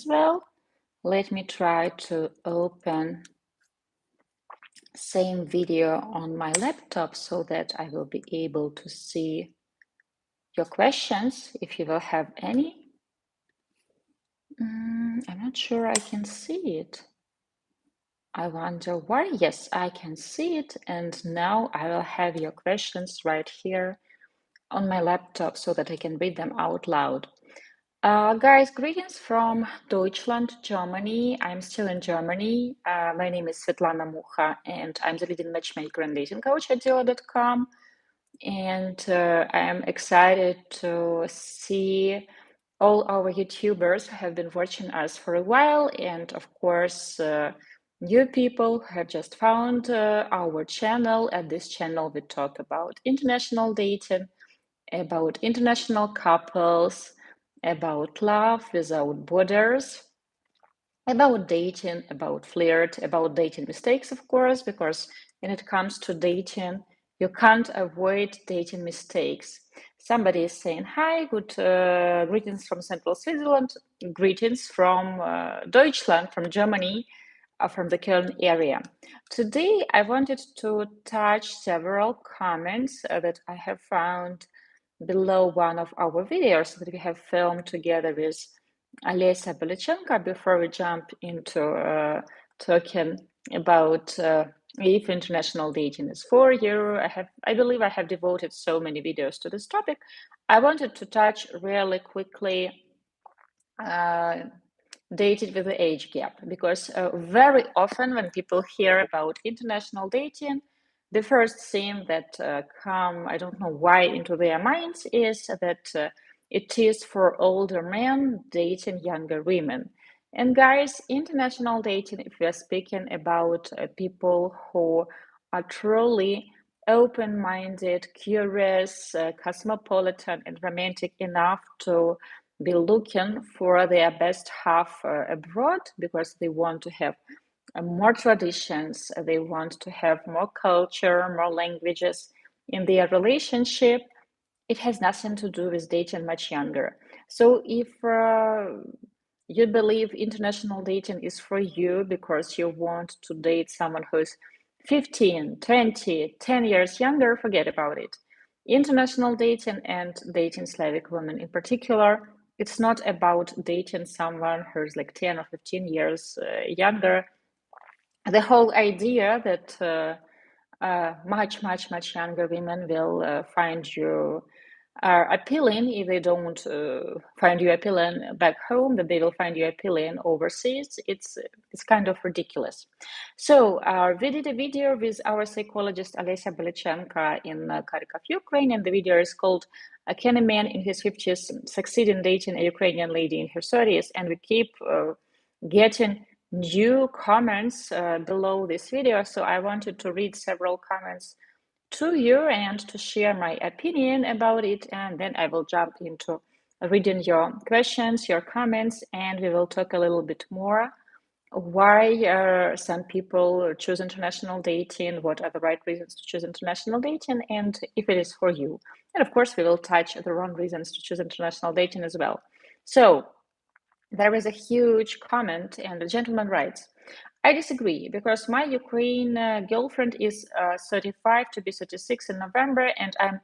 well. Let me try to open same video on my laptop so that I will be able to see your questions if you will have any. I'm not sure I can see it. I wonder why. Yes, I can see it, and now I will have your questions right here on my laptop so that I can read them out loud. Guys, greetings from Deutschland, Germany. I'm still in Germany. My name is Svetlana Mucha, and I'm the leading matchmaker and dating coach at Diolli.com. And I am excited to see all our YouTubers who have been watching us for a while, and of course, new people who have just found our channel. At this channel, we talk about international dating, about international couples, about love without borders, about dating, about flirt, about dating mistakes, of course, because when it comes to dating, you can't avoid dating mistakes. Somebody is saying, hi, good greetings from Central Switzerland, greetings from Deutschland, from Germany, from the Köln area. Today, I wanted to touch several comments that I have found below one of our videos that we have filmed together with Olesya Belichenko before we jump into talking about if international dating is for you. I believe I have devoted so many videos to this topic. I wanted to touch really quickly dated with the age gap, because very often when people hear about international dating, the first thing that come, I don't know why, into their minds is that it is for older men dating younger women. And guys, international dating, if we are speaking about people who are truly open-minded, curious, cosmopolitan, and romantic enough to be looking for their best half abroad, because they want to have more traditions, they want to have more culture, more languages in their relationship. It has nothing to do with dating much younger. So if you believe international dating is for you because you want to date someone who's 15, 20, 10 years younger, forget about it. International dating and dating Slavic women in particular, it's not about dating someone who's like 10 or 15 years younger. The whole idea that much younger women will find you appealing if they don't find you appealing back home, that they will find you appealing overseas. It's kind of ridiculous. So we did a video with our psychologist Olesya Belichenko in Kharkov, Ukraine, and the video is called "Can a man in his 50s succeed in dating a Ukrainian lady in her 30s?" And we keep getting new comments below this video, so I wanted to read several comments to you and to share my opinion about it, and then I will jump into reading your questions, your comments, and we will talk a little bit more why some people choose international dating, what are the right reasons to choose international dating, and if it is for you. And of course, we will touch the wrong reasons to choose international dating as well. So there is a huge comment, and the gentleman writes, I disagree, because my Ukraine girlfriend is 35 to be 36 in November, and I'm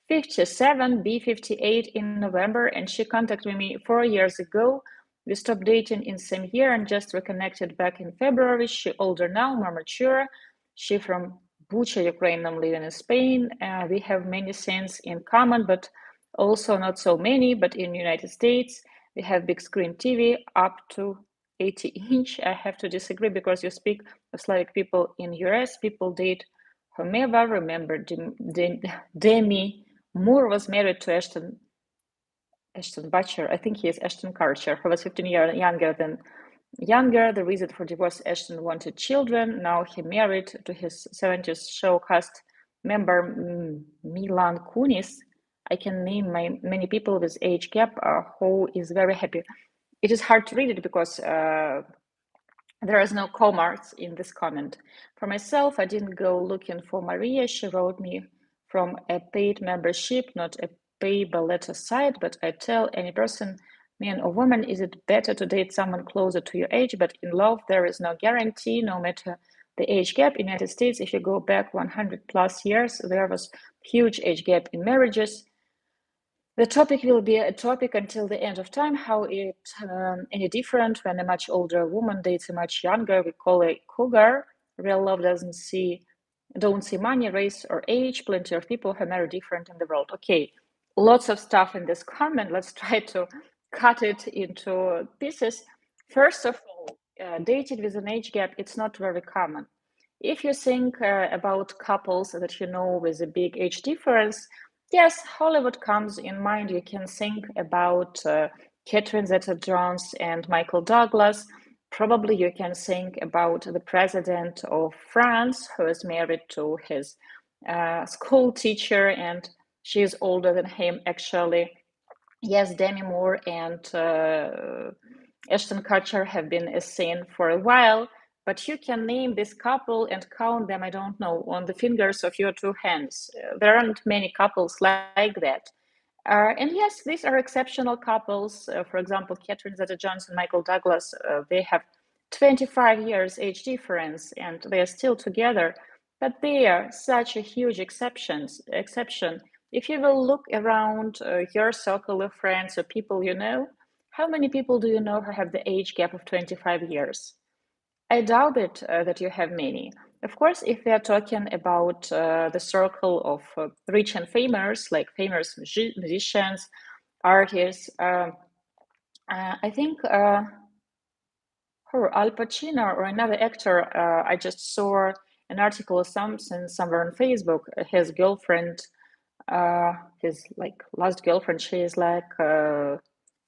57, be 58 in November, and she contacted me 4 years ago. We stopped dating in same year and just reconnected back in February. She older now, more mature. She from Bucha, Ukraine. I'm living in Spain. We have many things in common, but also not so many. But in United States, we have big screen TV up to 80-inch. I have to disagree, because you speak of Slavic people in US. People date whomever. Remember, Demi Moore was married to Ashton Butcher. I think he is Ashton Kutcher, who was 15 years younger. The reason for divorce, Ashton wanted children. Now he married to his 70s show cast member Milan Kunis. I can name many people with age gap who is very happy. It is hard to read it because there is no commas in this comment. For myself, I didn't go looking for Maria. She wrote me from a paid membership, not a pay by letter site, but I tell any person man or woman, is it better to date someone closer to your age? But in love, there is no guarantee, no matter the age gap. In the United States, if you go back 100 plus years, there was huge age gap in marriages. The topic will be a topic until the end of time. How it any different when a much older woman dates a much younger? We call it cougar. Real love don't see money, race, or age. Plenty of people who marry different in the world. Okay, lots of stuff in this comment. Let's try to cut it into pieces. First of all, dating with an age gap, it's not very common. If you think about couples that you know with a big age difference, yes, Hollywood comes in mind. You can think about Catherine Zeta-Jones and Michael Douglas. Probably you can think about the president of France, who is married to his school teacher, and she is older than him, actually. Yes, Demi Moore and Ashton Kutcher have been a scene for a while, but you can name this couple and count them, I don't know, on the fingers of your two hands. There aren't many couples like that. And yes, these are exceptional couples. For example, Catherine Zeta-Jones and Michael Douglas, they have 25 years age difference and they are still together. But they are such a huge exception. If you will look around your circle of friends or people you know, how many people do you know who have the age gap of 25 years? I doubt it that you have many. Of course, if we are talking about the circle of rich and famous, like famous musicians, artists, I think Al Pacino or another actor, I just saw an article or something somewhere on Facebook. His girlfriend, his like last girlfriend, she is like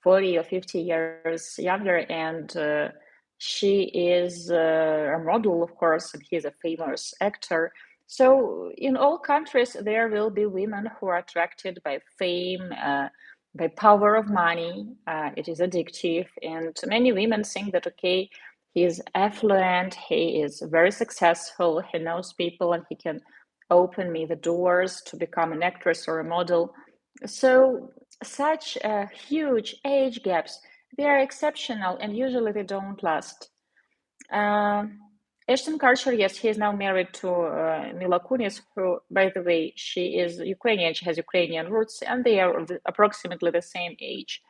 40 or 50 years younger, and she is a model, of course, and he's a famous actor. So in all countries, there will be women who are attracted by fame, by power of money. It is addictive, and many women think that, okay, he is affluent, he is very successful, he knows people, and he can open me the doors to become an actress or a model. So such huge age gaps, they are exceptional, and usually they don't last. Ashton Kutcher, yes, he is now married to Mila Kunis, who, by the way, she is Ukrainian, she has Ukrainian roots, and they are approximately the same age.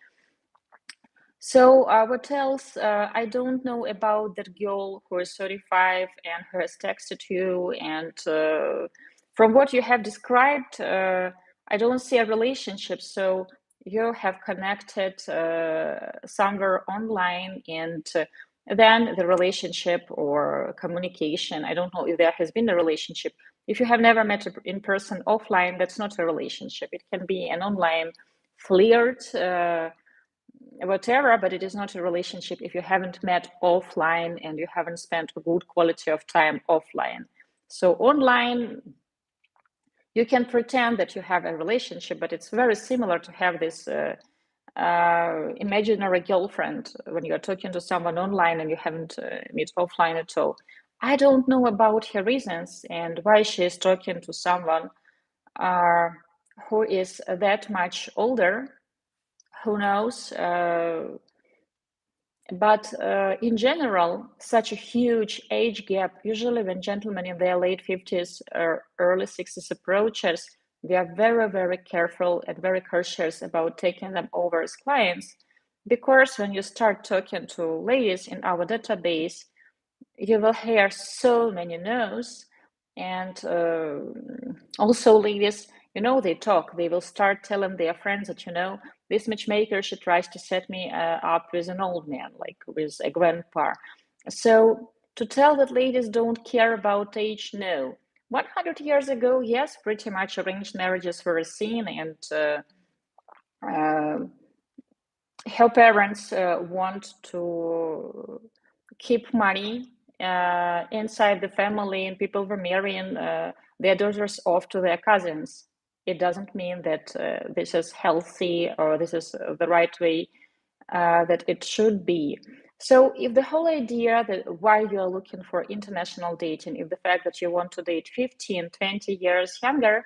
So what else? I don't know about that girl who is 35 and who has texted you. And from what you have described, I don't see a relationship. So you have connected somewhere online, and then the relationship or communication. I don't know if there has been a relationship. If you have never met in person offline, that's not a relationship. It can be an online flirt. Whatever, but it is not a relationship if you haven't met offline and you haven't spent a good quality of time offline. So online, you can pretend that you have a relationship, but it's very similar to have this imaginary girlfriend when you're talking to someone online and you haven't met offline at all. I don't know about her reasons and why she is talking to someone who is that much older. Who knows? But in general, such a huge age gap, usually when gentlemen in their late 50s or early 60s approaches, we are very, very careful and very cautious about taking them over as clients. Because when you start talking to ladies in our database, you will hear so many no's. And also, ladies, they talk. They will start telling their friends that, this matchmaker, she tries to set me up with an old man, like with a grandpa. So to tell that ladies don't care about age, no. 100 years ago, yes, pretty much arranged marriages were a scene, and her parents want to keep money inside the family, and people were marrying their daughters off to their cousins. It doesn't mean that this is healthy or this is the right way that it should be. So if the whole idea that why you are looking for international dating, if the fact that you want to date 15, 20 years younger,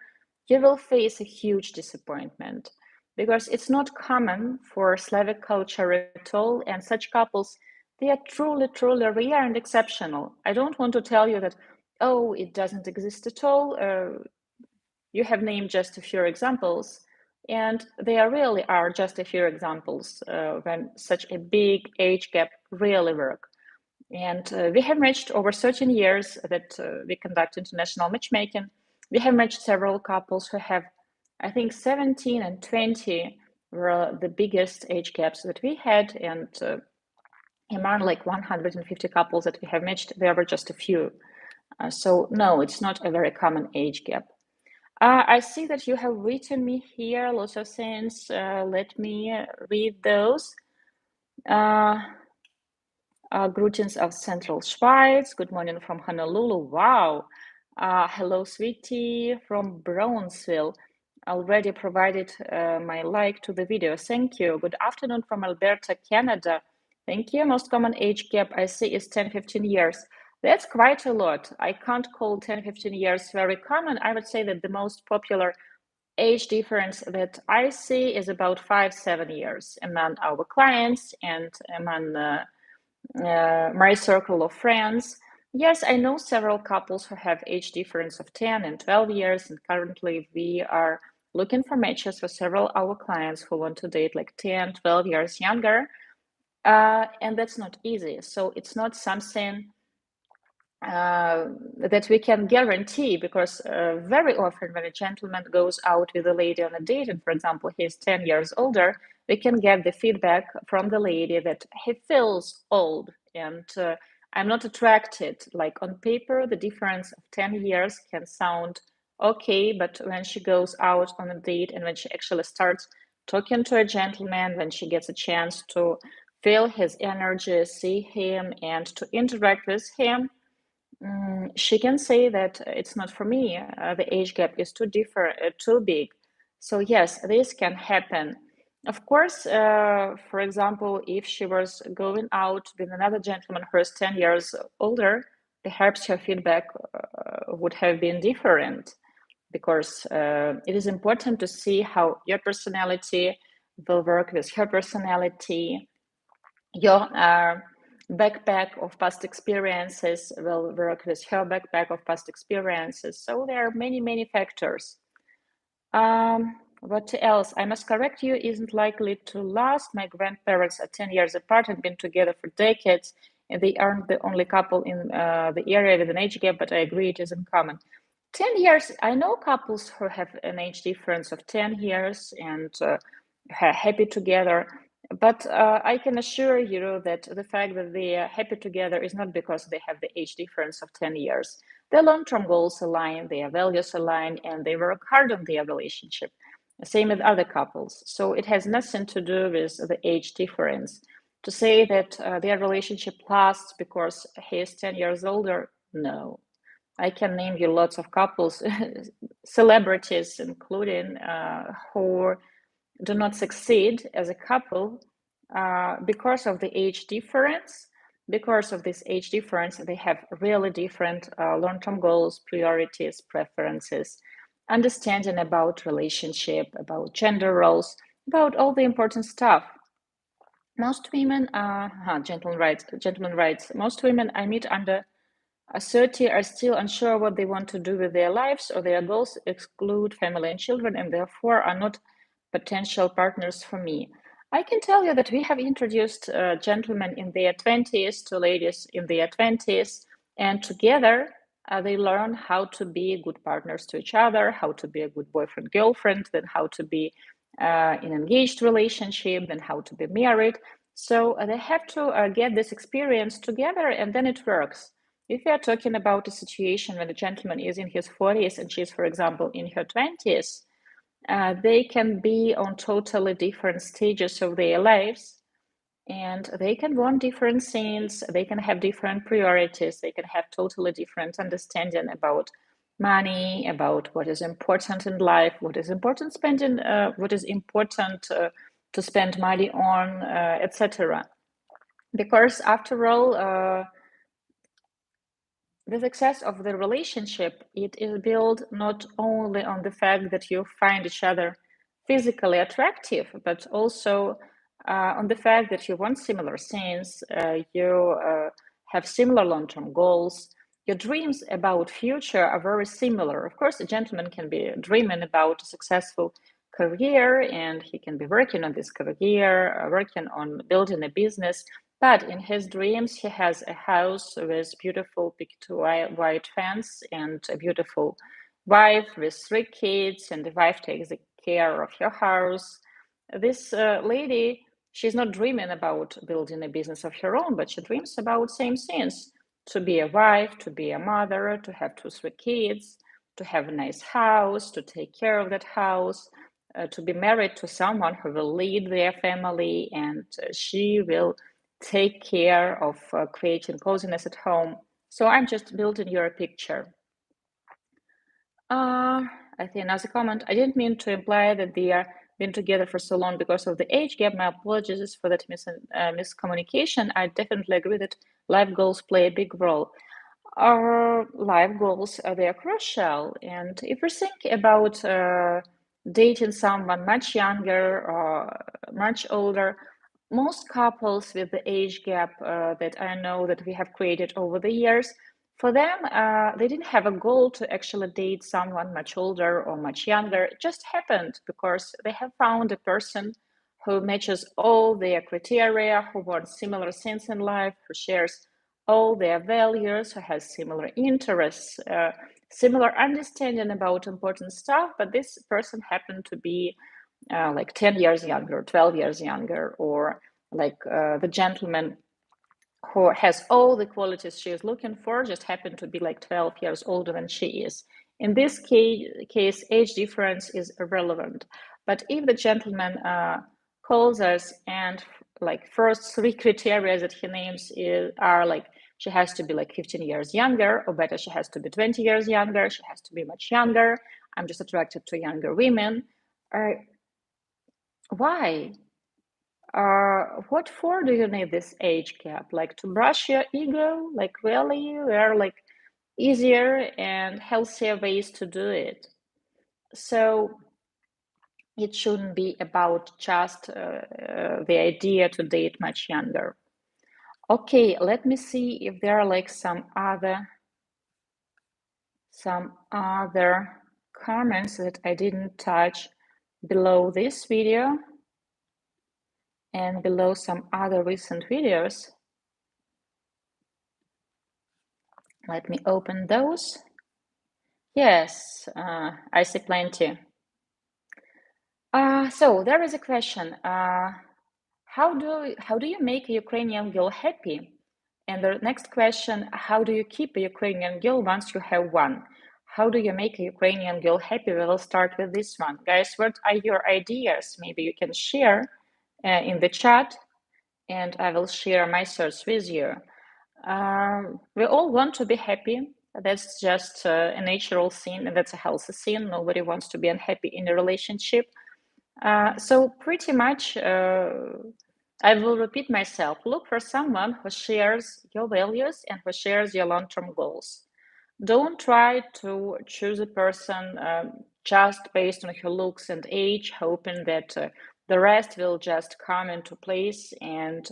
you will face a huge disappointment. because it's not common for Slavic culture at all, and such couples, they are truly, truly rare and exceptional. I don't want to tell you that, oh, it doesn't exist at all. You have named just a few examples, and there really are just a few examples when such a big age gap really work. And we have matched over 13 years that we conduct international matchmaking. We have matched several couples who have, I think, 17 and 20 were the biggest age gaps that we had. And among like 150 couples that we have matched, there were just a few. So no, it's not a very common age gap. I see that you have written me here lots of things. Let me read those. Greetings of Central Schweiz. Good morning from Honolulu. Wow. Hello, sweetie from Brownsville. Already provided my like to the video. Thank you. Good afternoon from Alberta, Canada. Thank you. Most common age gap I see is 10-15 years. That's quite a lot. I can't call 10-15 years very common. I would say that the most popular age difference that I see is about 5-7 years among our clients and among my circle of friends. Yes, I know several couples who have age difference of 10 and 12 years, and currently we are looking for matches for several our clients who want to date like 10, 12 years younger. And that's not easy. So it's not something that we can guarantee, because very often when a gentleman goes out with a lady on a date, and for example, he's 10 years older, we can get the feedback from the lady that he feels old and I'm not attracted. Like on paper, the difference of 10 years can sound okay, but when she goes out on a date and when she actually starts talking to a gentleman, when she gets a chance to feel his energy, see him, and to interact with him, she can say that it's not for me. The age gap is too big. So yes, this can happen. Of course, for example, if she was going out with another gentleman who is 10 years older, perhaps her feedback would have been different, because it is important to see how your personality will work with her personality. Your backpack of past experiences will work with her backpack of past experiences. So there are many, many factors. What else? I must correct you, isn't likely to last. My grandparents are 10 years apart and been together for decades, and they aren't the only couple in the area with an age gap, but I agree it isn't common. 10 years, I know couples who have an age difference of 10 years and are happy together. But I can assure you that the fact that they are happy together is not because they have the age difference of 10 years. Their long-term goals align, their values align, and they work hard on their relationship. Same with other couples. So it has nothing to do with the age difference. To say that their relationship lasts because he is 10 years older, no. I can name you lots of couples, celebrities including, who do not succeed as a couple because of the age difference. Because of this age difference, they have really different long-term goals, priorities, preferences, understanding about relationship, about gender roles, about all the important stuff. Most women, gentlemen rights. Most women I meet under 30 are still unsure what they want to do with their lives, or their goals exclude family and children, and therefore are not potential partners for me. I can tell you that we have introduced gentlemen in their 20s to ladies in their 20s, and together they learn how to be good partners to each other, how to be a good boyfriend, girlfriend, then how to be in an engaged relationship, then how to be married. So they have to get this experience together, and then it works. If we are talking about a situation when a gentleman is in his 40s and she's, for example, in her 20s, they can be on totally different stages of their lives, and they can want different things, they can have different priorities, they can have totally different understanding about money, about what is important in life, what is important to spend money on, etc. Because after all, the success of the relationship, it is built not only on the fact that you find each other physically attractive, but also on the fact that you want similar things, you have similar long-term goals, your dreams about future are very similar. Of course, a gentleman can be dreaming about a successful career and he can be working on this career, working on building a business, but in his dreams, he has a house with beautiful picket white fence and a beautiful wife with 3 kids, and the wife takes care of your house. This lady, she's not dreaming about building a business of her own, but she dreams about same things: to be a wife, to be a mother, to have 2, 3 kids, to have a nice house, to take care of that house, to be married to someone who will lead their family, and she will take care of creating coziness at home. So I'm just building your picture. I think another comment. I didn't mean to imply that they are been together for so long because of the age gap. My apologies for that miscommunication. I definitely agree that life goals play a big role. Our life goals they are crucial, and if we think about dating someone much younger or much older, most couples with the age gap that I know that we have created over the years, for them, they didn't have a goal to actually date someone much older or much younger. It just happened because they have found a person who matches all their criteria, who wants similar things in life, who shares all their values, who has similar interests, similar understanding about important stuff. But this person happened to be like 10 years younger, 12 years younger, or like the gentleman who has all the qualities she is looking for just happened to be like 12 years older than she is. In this case, age difference is irrelevant. But if the gentleman calls us and like first 3 criteria that he names are like she has to be like 15 years younger, or better, she has to be 20 years younger, she has to be much younger, I'm just attracted to younger women. Why? What for do you need this age gap? Like to brush your ego? Like really? There are like easier and healthier ways to do it. So it shouldn't be about just the idea to date much younger. Okay, let me see if there are like some other comments that I didn't touch below this video and below some other recent videos. Let me open those. Yes, I see plenty. So there is a question. How do you make a Ukrainian girl happy? And the next question, how do you keep a Ukrainian girl once you have one? How do you make a Ukrainian girl happy? We will start with this one. Guys, what are your ideas? Maybe you can share in the chat, and I will share my thoughts with you. We all want to be happy. That's just a natural thing, and that's a healthy thing. Nobody wants to be unhappy in a relationship. So pretty much, I will repeat myself. Look for someone who shares your values and who shares your long-term goals. Don't try to choose a person just based on her looks and age, hoping that the rest will just come into place and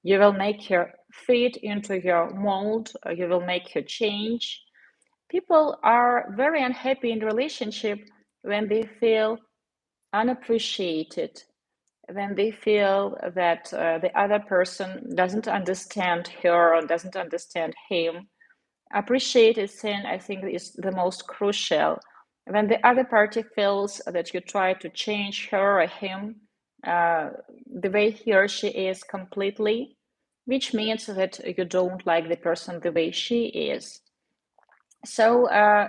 you will make her fit into your mold, you will make her change. People are very unhappy in relationship when they feel unappreciated, when they feel that the other person doesn't understand her or doesn't understand him. Appreciated thing, I think, is the most crucial. When the other party feels that you try to change her or him, the way he or she is completely, which means that you don't like the person the way she is. So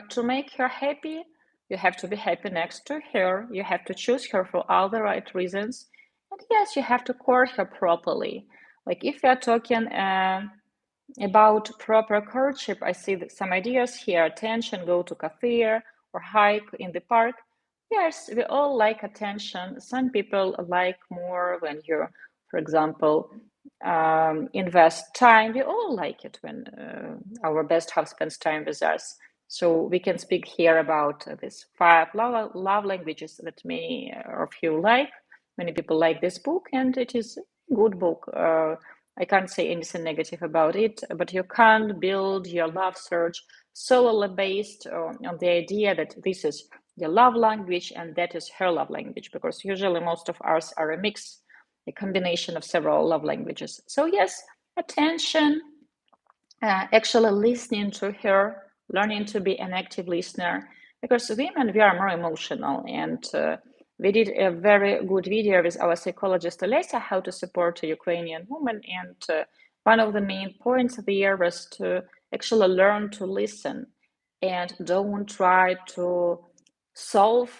to make her happy, you have to be happy next to her. You have to choose her for all the right reasons. And yes, you have to court her properly. Like if you're talking about proper courtship, I see some ideas here. Attention, go to cafe or hike in the park. Yes, we all like attention. Some people like more when you, for example, invest time. We all like it when our best half spends time with us. So we can speak here about these 5 love languages that many of you like. Many people like this book, and it is a good book. I can't say anything negative about it, but you can't build your love search solely based on the idea that this is the love language and that is her love language, because usually most of ours are a mix, a combination of several love languages. So yes, attention, actually listening to her, learning to be an active listener, because women, we are more emotional, and we did a very good video with our psychologist Olesa, how to support a Ukrainian woman, and one of the main points there was to actually learn to listen and don't try to solve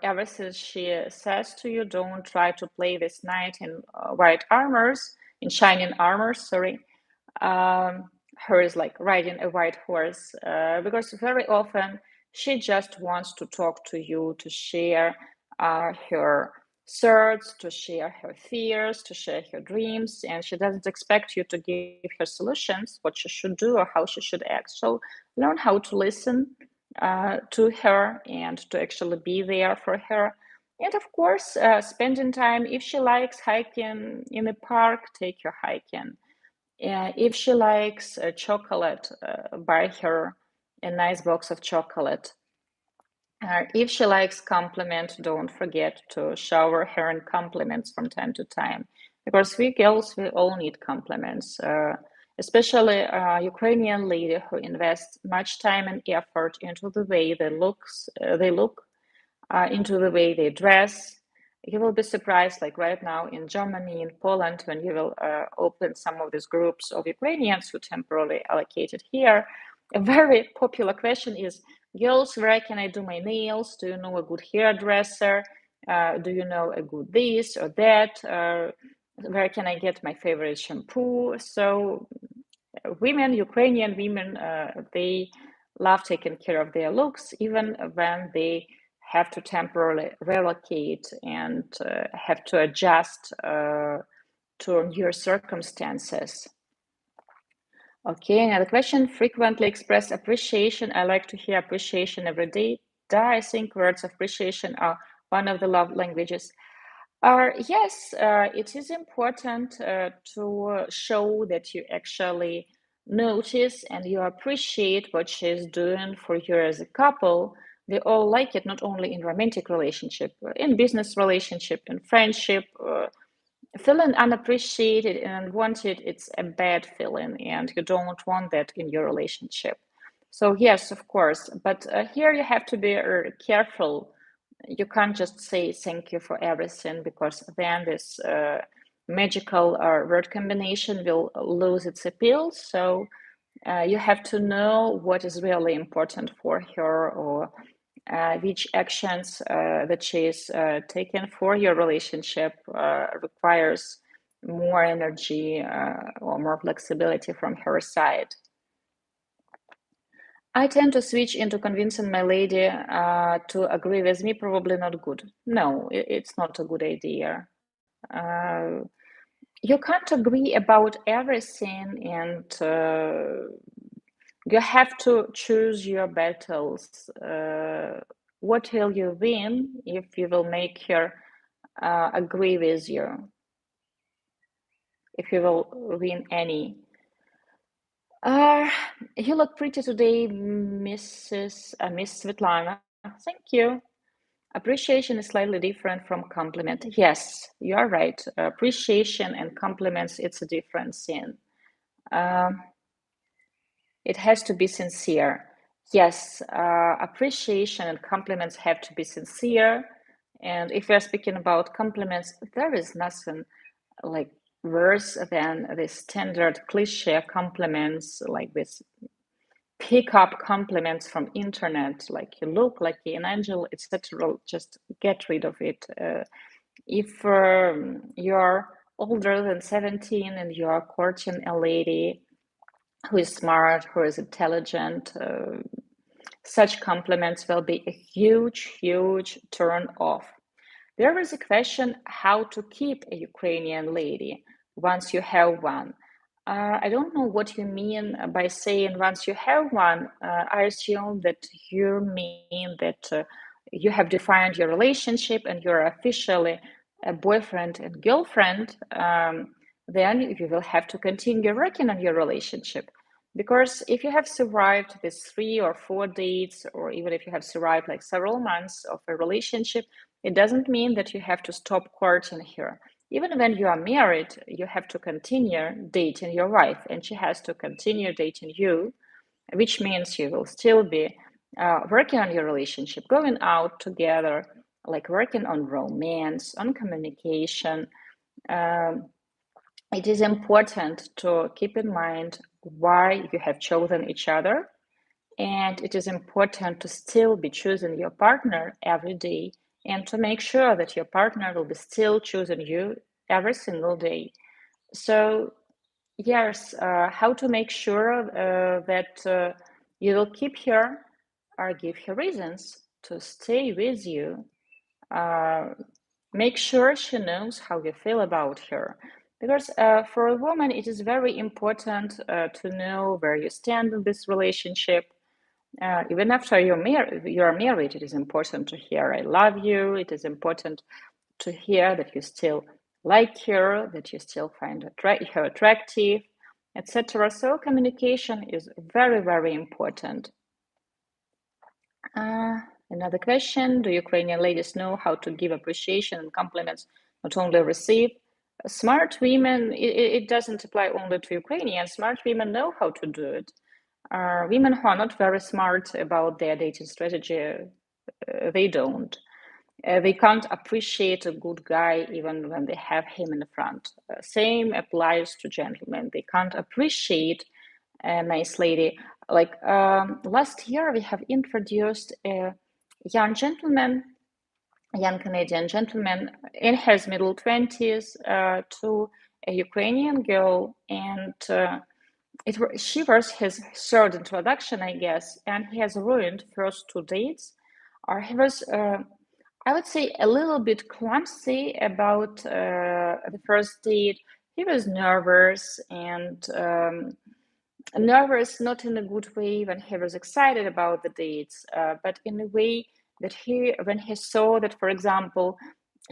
everything she says to you. Don't try to play this knight in white armors, in shining armors, sorry. Her is like riding a white horse, because very often she just wants to talk to you, to share her thoughts, to share her fears, to share her dreams, and she doesn't expect you to give her solutions, what she should do or how she should act. So learn how to listen to her and to actually be there for her. And of course, spending time, if she likes hiking in the park, take her hiking. If she likes chocolate, buy her a nice box of chocolate. If she likes compliment, don't forget to shower her in compliments from time to time, because we girls, we all need compliments, especially a Ukrainian lady who invests much time and effort into the way they look, into the way they dress. You will be surprised, like right now in Germany, in Poland, when you will open some of these groups of Ukrainians who temporarily allocated here. A very popular question is, girls, where can I do my nails? Do you know a good hairdresser? Do you know a good this or that? Where can I get my favorite shampoo? So women, Ukrainian women, they love taking care of their looks, even when they have to temporarily relocate and have to adjust to new circumstances. Okay, another question. Frequently express appreciation. I like to hear appreciation every day. I think words of appreciation are one of the love languages. Yes, it is important to show that you actually notice and you appreciate what she's doing for you as a couple. We all like it, not only in romantic relationship, in business relationship, in friendship. Feeling unappreciated and unwanted, it's a bad feeling, and you don't want that in your relationship. So yes, of course, but here you have to be careful. You can't just say thank you for everything, because then this magical word combination will lose its appeal. So you have to know what is really important for her, or which actions that she is taking for your relationship requires more energy or more flexibility from her side. I tend to switch into convincing my lady to agree with me. Probably not good. No, it's not a good idea. Uh, you can't agree about everything, and you have to choose your battles. What will you win if you will make her agree with you? If you will win any. Uh, you look pretty today, Miss Svetlana. Thank you. Appreciation is slightly different from compliment. Yes, you are right. Appreciation and compliments, it's a different thing. Um, it has to be sincere. Yes, appreciation and compliments have to be sincere. And if we're speaking about compliments, there is nothing like worse than the standard cliche compliments, like this pick up compliments from internet, like you look like an angel, etc. Just get rid of it. If you're older than 17 and you are courting a lady who is smart, who is intelligent, such compliments will be a huge, huge turn off. There is a question how to keep a Ukrainian lady once you have one. I don't know what you mean by saying once you have one. I assume that you mean that you have defined your relationship and you're officially a boyfriend and girlfriend. Then you will have to continue working on your relationship. Because if you have survived these 3 or 4 dates, or even if you have survived like several months of a relationship, it doesn't mean that you have to stop courting her. Even when you are married, you have to continue dating your wife, and she has to continue dating you, which means you will still be working on your relationship, going out together, like working on romance, on communication. Um, it is important to keep in mind why you have chosen each other, and it is important to still be choosing your partner every day and to make sure that your partner will be still choosing you every single day. So, yes, how to make sure that you will keep her or give her reasons to stay with you. Make sure she knows how you feel about her. Because for a woman, it is very important to know where you stand in this relationship. Even after you're married, it is important to hear "I love you." It is important to hear that you still like her, that you still find her attractive, etc. So communication is very, very important. Another question: do Ukrainian ladies know how to give appreciation and compliments, not only receive? Smart women, it doesn't apply only to Ukrainians. Smart women know how to do it. Women who are not very smart about their dating strategy, they don't. They can't appreciate a good guy even when they have him in the front. Same applies to gentlemen. They can't appreciate a nice lady. Like last year, we have introduced a young gentleman, a young Canadian gentleman in his middle 20s to a Ukrainian girl, and she was his third introduction, I guess, and he has ruined first 2 dates. Or he was, I would say, a little bit clumsy about the first date. He was nervous and nervous, not in a good way when he was excited about the dates, but in a way that when he saw that, for example,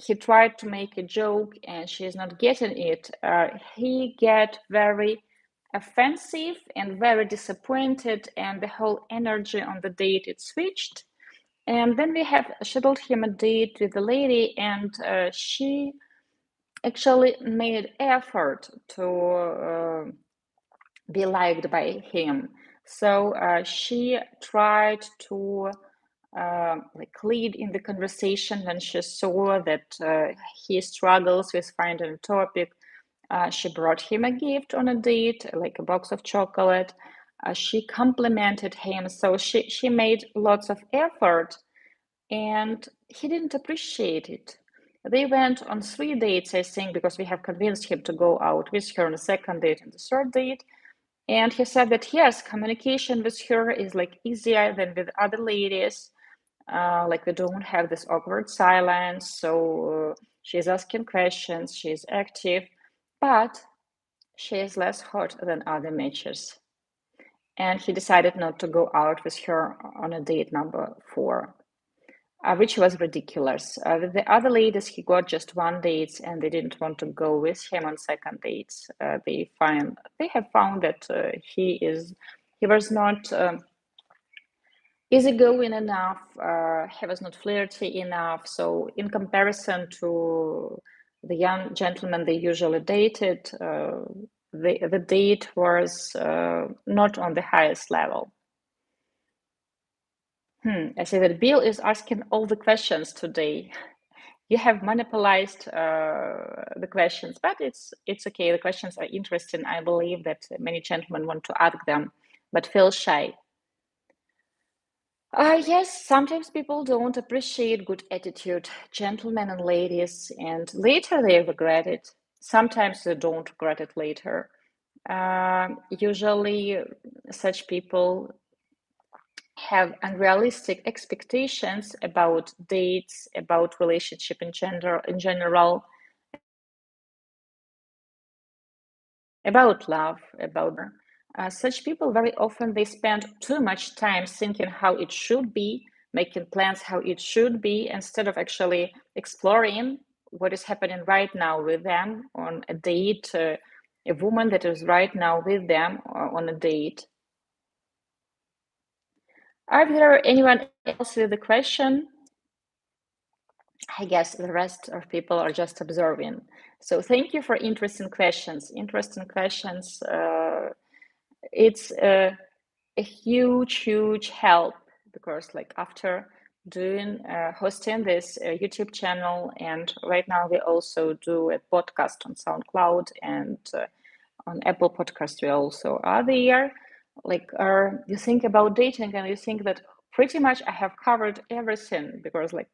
he tried to make a joke and she is not getting it, he get very offensive and very disappointed, and the whole energy on the date it switched. And then we have scheduled him a date with the lady, and she actually made effort to be liked by him. So she tried to like lead in the conversation when she saw that he struggles with finding a topic. She brought him a gift on a date, like a box of chocolate. She complimented him, so she made lots of effort, and he didn't appreciate it. They went on 3 dates, I think, because we have convinced him to go out with her on the second date and the third date. And he said that yes, communication with her is like easier than with other ladies. Like we don't have this awkward silence. So she's asking questions, she's active, but she is less hot than other matches. And he decided not to go out with her on a date number 4. Which was ridiculous. With the other ladies, he got just 1 date, and they didn't want to go with him on second dates. They have found that he was not easygoing enough. He was not flirty enough. So, in comparison to the young gentlemen they usually dated, the date was not on the highest level. I see that Bill is asking all the questions today. You have monopolized the questions, but it's okay. The questions are interesting. I believe that many gentlemen want to ask them, but feel shy. Yes, sometimes people don't appreciate good attitude, gentlemen and ladies, and later they regret it. Sometimes they don't regret it later. Usually, such people have unrealistic expectations about dates, about relationship in general, about love, about such people very often they spend too much time thinking how it should be, making plans how it should be, instead of actually exploring what is happening right now with them on a date, a woman that is right now with them on a date. Are there anyone else with a question? I guess the rest of people are just observing. So thank you for interesting questions. Interesting questions. It's a huge help, because like after doing hosting this YouTube channel, and right now we also do a podcast on SoundCloud and on Apple Podcast. We also are there. Like you think about dating and you think that pretty much I have covered everything, because like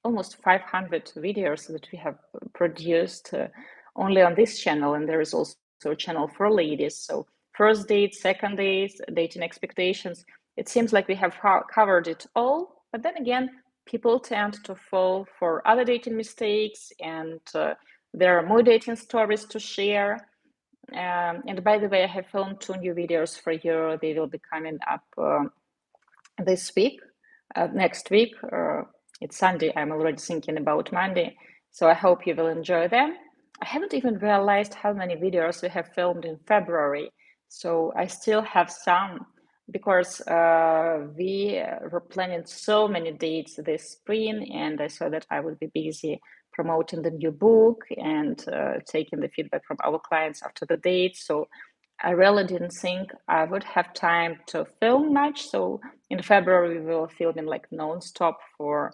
almost 500 videos that we have produced only on this channel, and there is also a channel for ladies. So first date, second date, dating expectations. It seems like we have covered it all, but then again, people tend to fall for other dating mistakes, and there are more dating stories to share. And by the way, I have filmed 2 new videos for you. They will be coming up this week, next week. It's Sunday. I'm already thinking about Monday. So I hope you will enjoy them. I haven't even realized how many videos we have filmed in February. So I still have some, because we were planning so many dates this spring, and I saw that I would be busy promoting the new book and taking the feedback from our clients after the date. So I really didn't think I would have time to film much. So in February, we were filming like non-stop for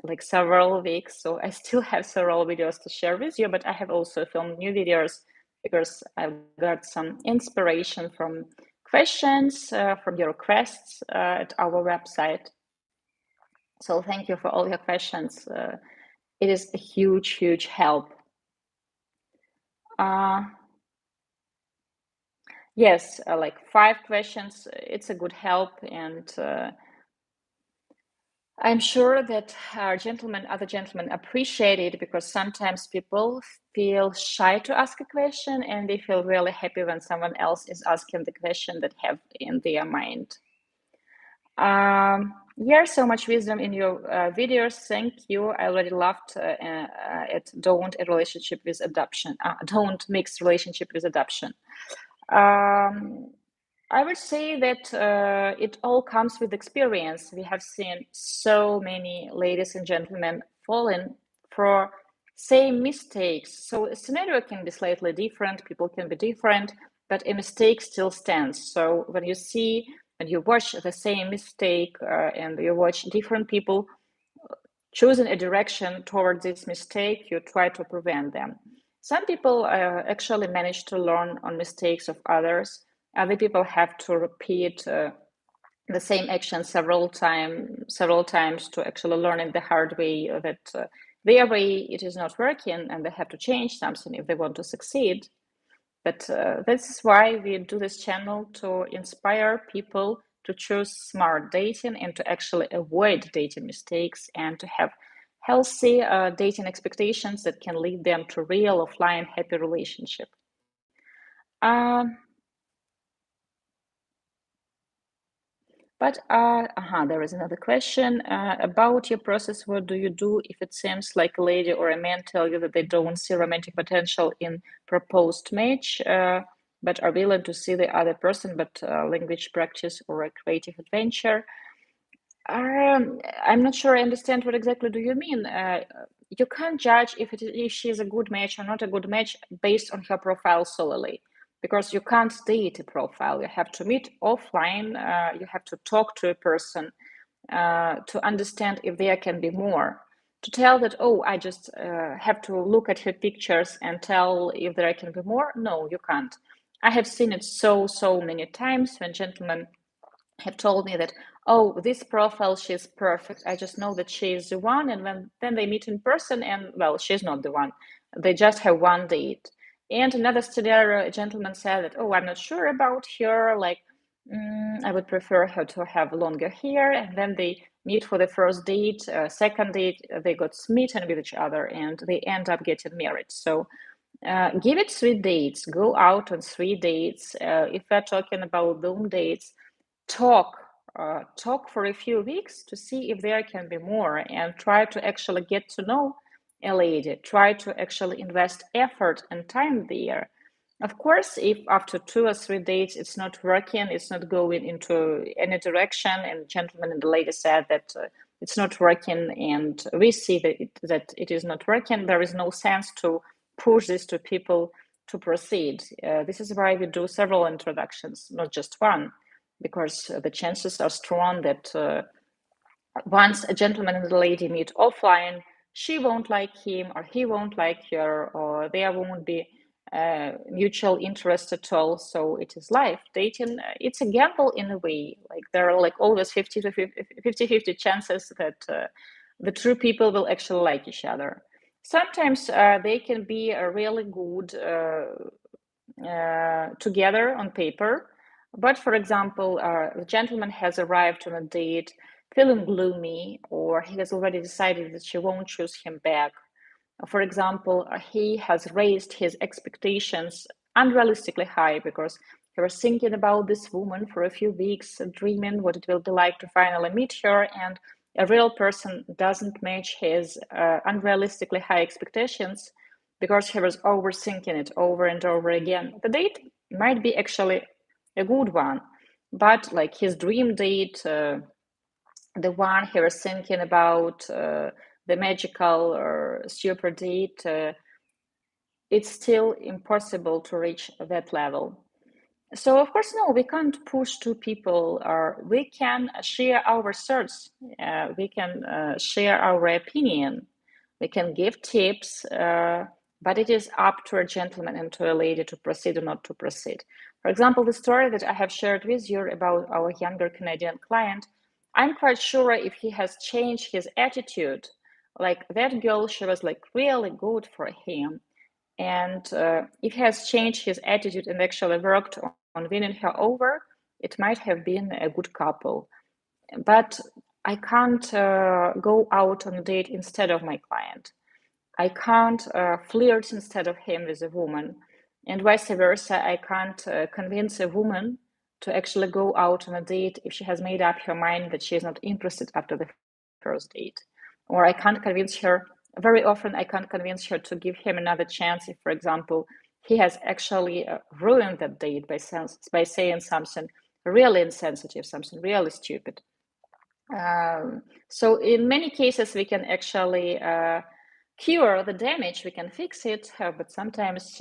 like several weeks. So I still have several videos to share with you, but I have also filmed new videos because I've got some inspiration from questions, from your requests at our website. So thank you for all your questions. It is a huge help. Yes, like 5 questions, it's a good help, and I'm sure that our other gentlemen appreciate it, because sometimes people feel shy to ask a question, and they feel really happy when someone else is asking the question that have in their mind. Yeah, so much wisdom in your videos. Thank you. I already loved it. Don't a relationship with adoption. Don't mix relationship with adoption. I would say that it all comes with experience. We have seen so many ladies and gentlemen falling for same mistakes. So a scenario can be slightly different, people can be different, but a mistake still stands. So when you watch the same mistake and you watch different people choosing a direction towards this mistake, you try to prevent them. Some people actually manage to learn on mistakes of others. Other people have to repeat the same action several times to actually learn it the hard way, that their way it is not working, and they have to change something if they want to succeed. But this is why we do this channel, to inspire people to choose smart dating and to actually avoid dating mistakes, and to have healthy dating expectations that can lead them to real offline happy relationship. But there is another question about your process. What do you do if it seems like a lady or a man tell you that they don't see romantic potential in proposed match, but are willing to see the other person, but language practice or a creative adventure? I'm not sure I understand what exactly do you mean. You can't judge if she is a good match or not a good match based on her profile solely, because you can't date a profile. You have to meet offline. You have to talk to a person to understand if there can be more. To tell that, oh, I just have to look at her pictures and tell if there can be more. No, you can't. I have seen it so many times when gentlemen have told me that, oh, this profile, she's perfect. I just know that she is the one. And then they meet in person, and well, she's not the one. They just have one date. And another studier, a gentleman, said that, oh, I'm not sure about her. Like, I would prefer her to have longer hair. And then they meet for the first date. Second date, they got smitten with each other, and they end up getting married. So Give it 3 dates. Go out on 3 dates. If we're talking about Zoom dates, talk. Talk for a few weeks to see if there can be more, and try to actually get to know a lady. Try to actually invest effort and time there. Of course, if after 2 or 3 dates it's not working, it's not going into any direction, and the gentleman and the lady said that it's not working, and we see that it is not working, there is no sense to push this to people to proceed. This is why we do several introductions, not just one, because the chances are strong that once a gentleman and a lady meet offline, she won't like him or he won't like her, or there won't be mutual interest at all. So it is life. Dating, it's a gamble in a way. Like there are like always 50 chances that the true people will actually like each other. Sometimes they can be a really good together on paper. But for example, the gentleman has arrived on a date feeling gloomy, or he has already decided that she won't choose him back. For example, he has raised his expectations unrealistically high because he was thinking about this woman for a few weeks, dreaming what it will be like to finally meet her, and a real person doesn't match his unrealistically high expectations because he was overthinking it over and over again. The date might be actually a good one, but like his dream date, the one he was thinking about, the magical or super date, it's still impossible to reach that level. So of course, no, we can't push two people, or we can share our thoughts, we can share our opinion, we can give tips, but it is up to a gentleman and to a lady to proceed or not to proceed. For example, the story that I have shared with you about our younger Canadian client, I'm quite sure if he has changed his attitude, like that girl, she was like really good for him. And if he has changed his attitude and actually worked on winning her over, it might have been a good couple. But I can't go out on a date instead of my client. I can't flirt instead of him with a woman. And vice versa, I can't convince a woman to actually go out on a date if she has made up her mind that she is not interested after the first date. Or I can't convince her, very often, I can't convince her to give him another chance if, for example, he has actually ruined that date by saying something really insensitive, something really stupid. So in many cases, we can actually cure the damage, we can fix it, but sometimes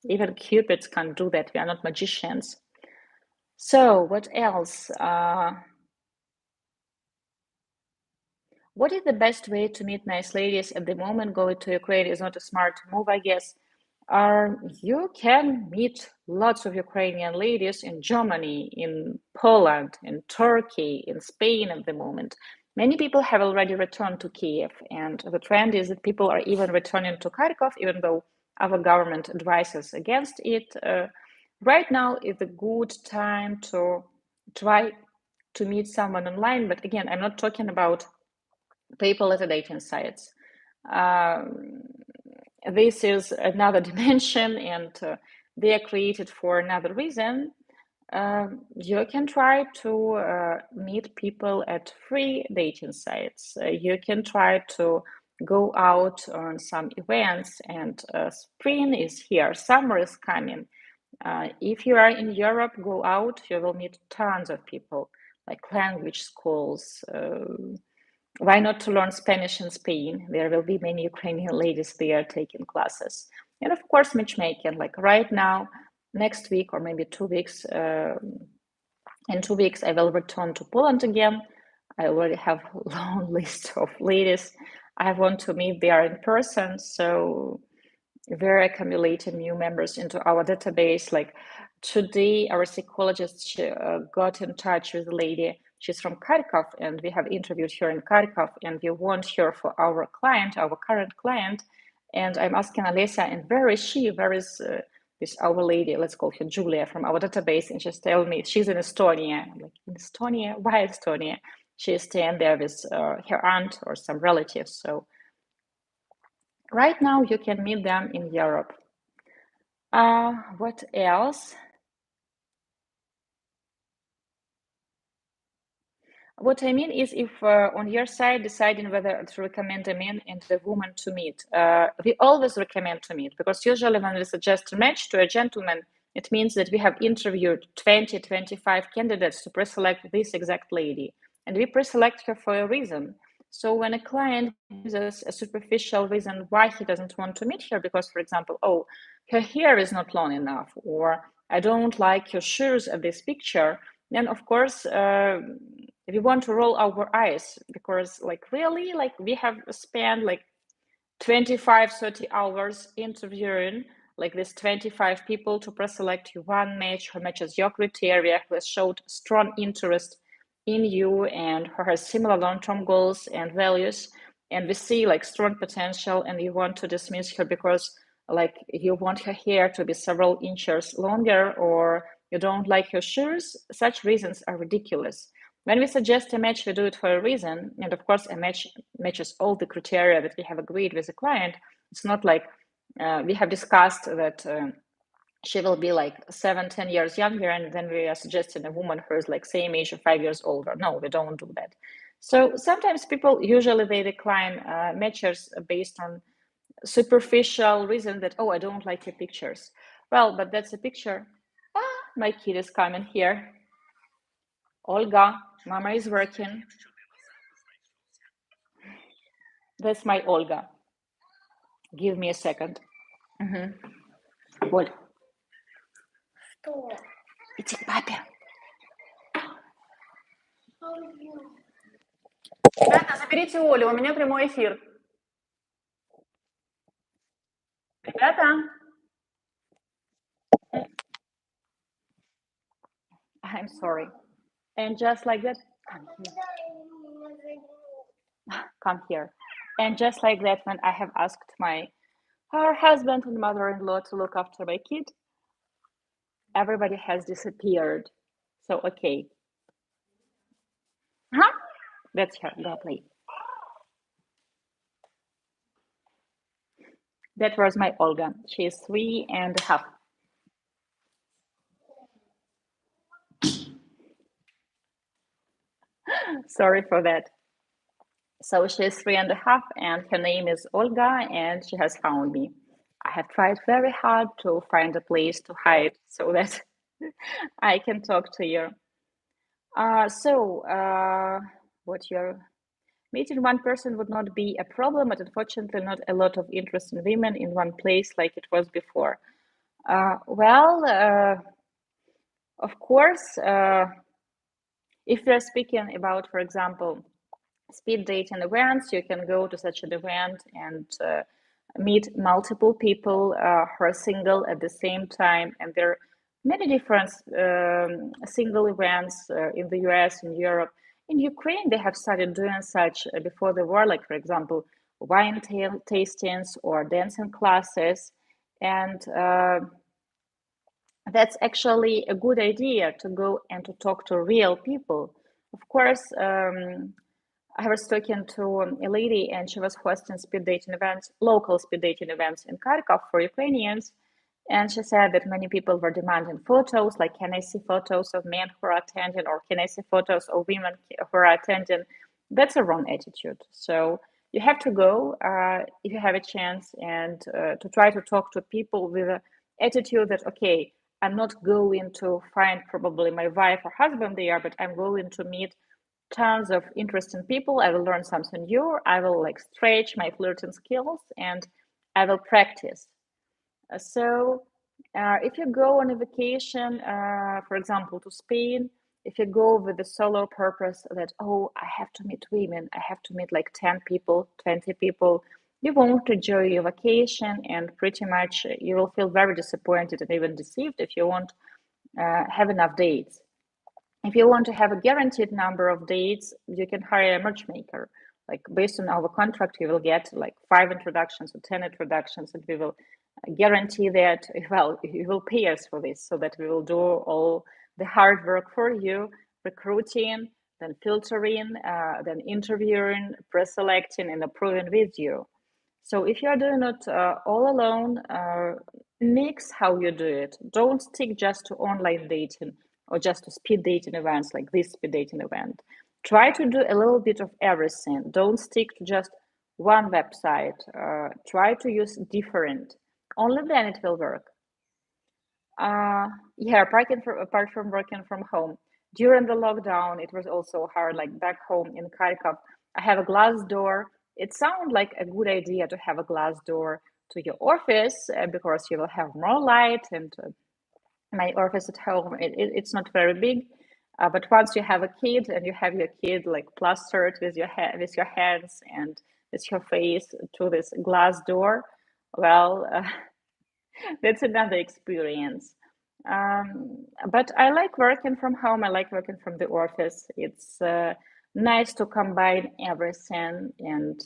even cupids can't do that. We are not magicians. So what else? What is the best way to meet nice ladies at the moment? Going to Ukraine is not a smart move, I guess. You can meet lots of Ukrainian ladies in Germany, in Poland, in Turkey, in Spain at the moment. Many people have already returned to Kiev, and the trend is that people are even returning to Kharkov, even though our government advises against it. Right now is a good time to try to meet someone online, but again, I'm not talking about people at the dating sites. This is another dimension, and they are created for another reason. You can try to meet people at free dating sites. You can try to go out on some events, and spring is here, summer is coming. If you are in Europe, go out, you will meet tons of people, like language schools. Why not to learn Spanish in Spain? There will be many Ukrainian ladies there taking classes. And of course, matchmaking, like right now, next week or maybe 2 weeks, in 2 weeks, I will return to Poland again. I already have a long list of ladies I want to meet there in person. So we're accumulating new members into our database. Like today, our psychologist got in touch with a lady. She's from Kharkov, and we have interviewed her in Kharkov, and we want her for our client, our current client. And I'm asking Alessia, and where is she? Where is this our lady? Let's call her Julia from our database. And she's telling me she's in Estonia. I'm like, in Estonia? Why Estonia? She's staying there with her aunt or some relatives. So Right now, you can meet them in Europe. What else? What I mean is, if on your side deciding whether to recommend a man and a woman to meet, we always recommend to meet, because usually when we suggest a match to a gentleman, it means that we have interviewed 20, 25 candidates to pre-select this exact lady, and we pre-select her for a reason. So when a client gives us a superficial reason why he doesn't want to meet her, because, for example, oh, her hair is not long enough, or I don't like your shoes at this picture, then of course we want to roll our eyes, because like really, like we have spent like 25, 30 hours interviewing like this 25 people to pre-select you one match who matches your criteria, who has showed strong interest in you and who has similar long-term goals and values, and we see like strong potential, and you want to dismiss her because like you want her hair to be several inches longer, or you don't like her shoes. Such reasons are ridiculous. When we suggest a match, we do it for a reason, and of course a match matches all the criteria that we have agreed with the client. It's not like we have discussed that she will be like 7, 10 years younger, and then we are suggesting a woman who is like same age or 5 years older. No, we don't do that. So sometimes people, usually they decline matches based on superficial reason that, oh, I don't like your pictures. Well, but that's a picture. My kid is coming here. Olga, mama is working. That's my Olga. Give me a second. Оль, иди к папе. Ребята, заберите Олю, у меня прямой эфир. Ребята. I'm sorry. And just like that, come here. And just like that, when I have asked her husband and mother-in-law to look after my kid, everybody has disappeared. So, okay. Huh? That's her. Go play. That was my Olga. She is 3.5. Sorry for that. So she's 3.5, and her name is Olga, and she has found me. I have tried very hard to find a place to hide so that I can talk to you. What you're meeting one person would not be a problem, but unfortunately, not a lot of interest in women in one place like it was before. Of course, if we're speaking about, for example, speed dating events, you can go to such an event and meet multiple people who are single at the same time. And there are many different single events in the US, in Europe. In Ukraine, they have started doing such before the war, like, for example, wine tastings or dancing classes. And that's actually a good idea, to go and to talk to real people. Of course, I was talking to a lady, and she was hosting speed dating events, local speed dating events in Kharkov for Ukrainians. And she said that many people were demanding photos, like, can I see photos of men who are attending, or can I see photos of women who are attending? That's a wrong attitude. So you have to go if you have a chance, and to try to talk to people with an attitude that, okay, I'm not going to find probably my wife or husband there, but I'm going to meet tons of interesting people. I will learn something new. I will like stretch my flirting skills, and I will practice. If you go on a vacation, for example, to Spain, if you go with the solo purpose that, oh, I have to meet women, I have to meet like 10 people, 20 people, you won't enjoy your vacation, and pretty much you will feel very disappointed and even deceived if you won't have enough dates. If you want to have a guaranteed number of dates, you can hire a matchmaker. Like, based on our contract, you will get like 5 introductions or 10 introductions, and we will guarantee that, well, you will pay us for this, so that we will do all the hard work for you, recruiting, then filtering, then interviewing, pre-selecting, and approving with you. So if you are doing it all alone, mix how you do it. Don't stick just to online dating or just to speed dating events like this speed dating event. Try to do a little bit of everything. Don't stick to just one website. Try to use different. Only then it will work. Yeah, apart from working from home. During the lockdown, it was also hard, like back home in Kharkov. I have a glass door. It sounds like a good idea to have a glass door to your office because you will have more light. And my office at home, it's not very big. But once you have a kid and you have your kid like plastered with with your hands and with your face to this glass door, well, that's another experience. But I like working from home. I like working from the office. It's nice to combine everything, and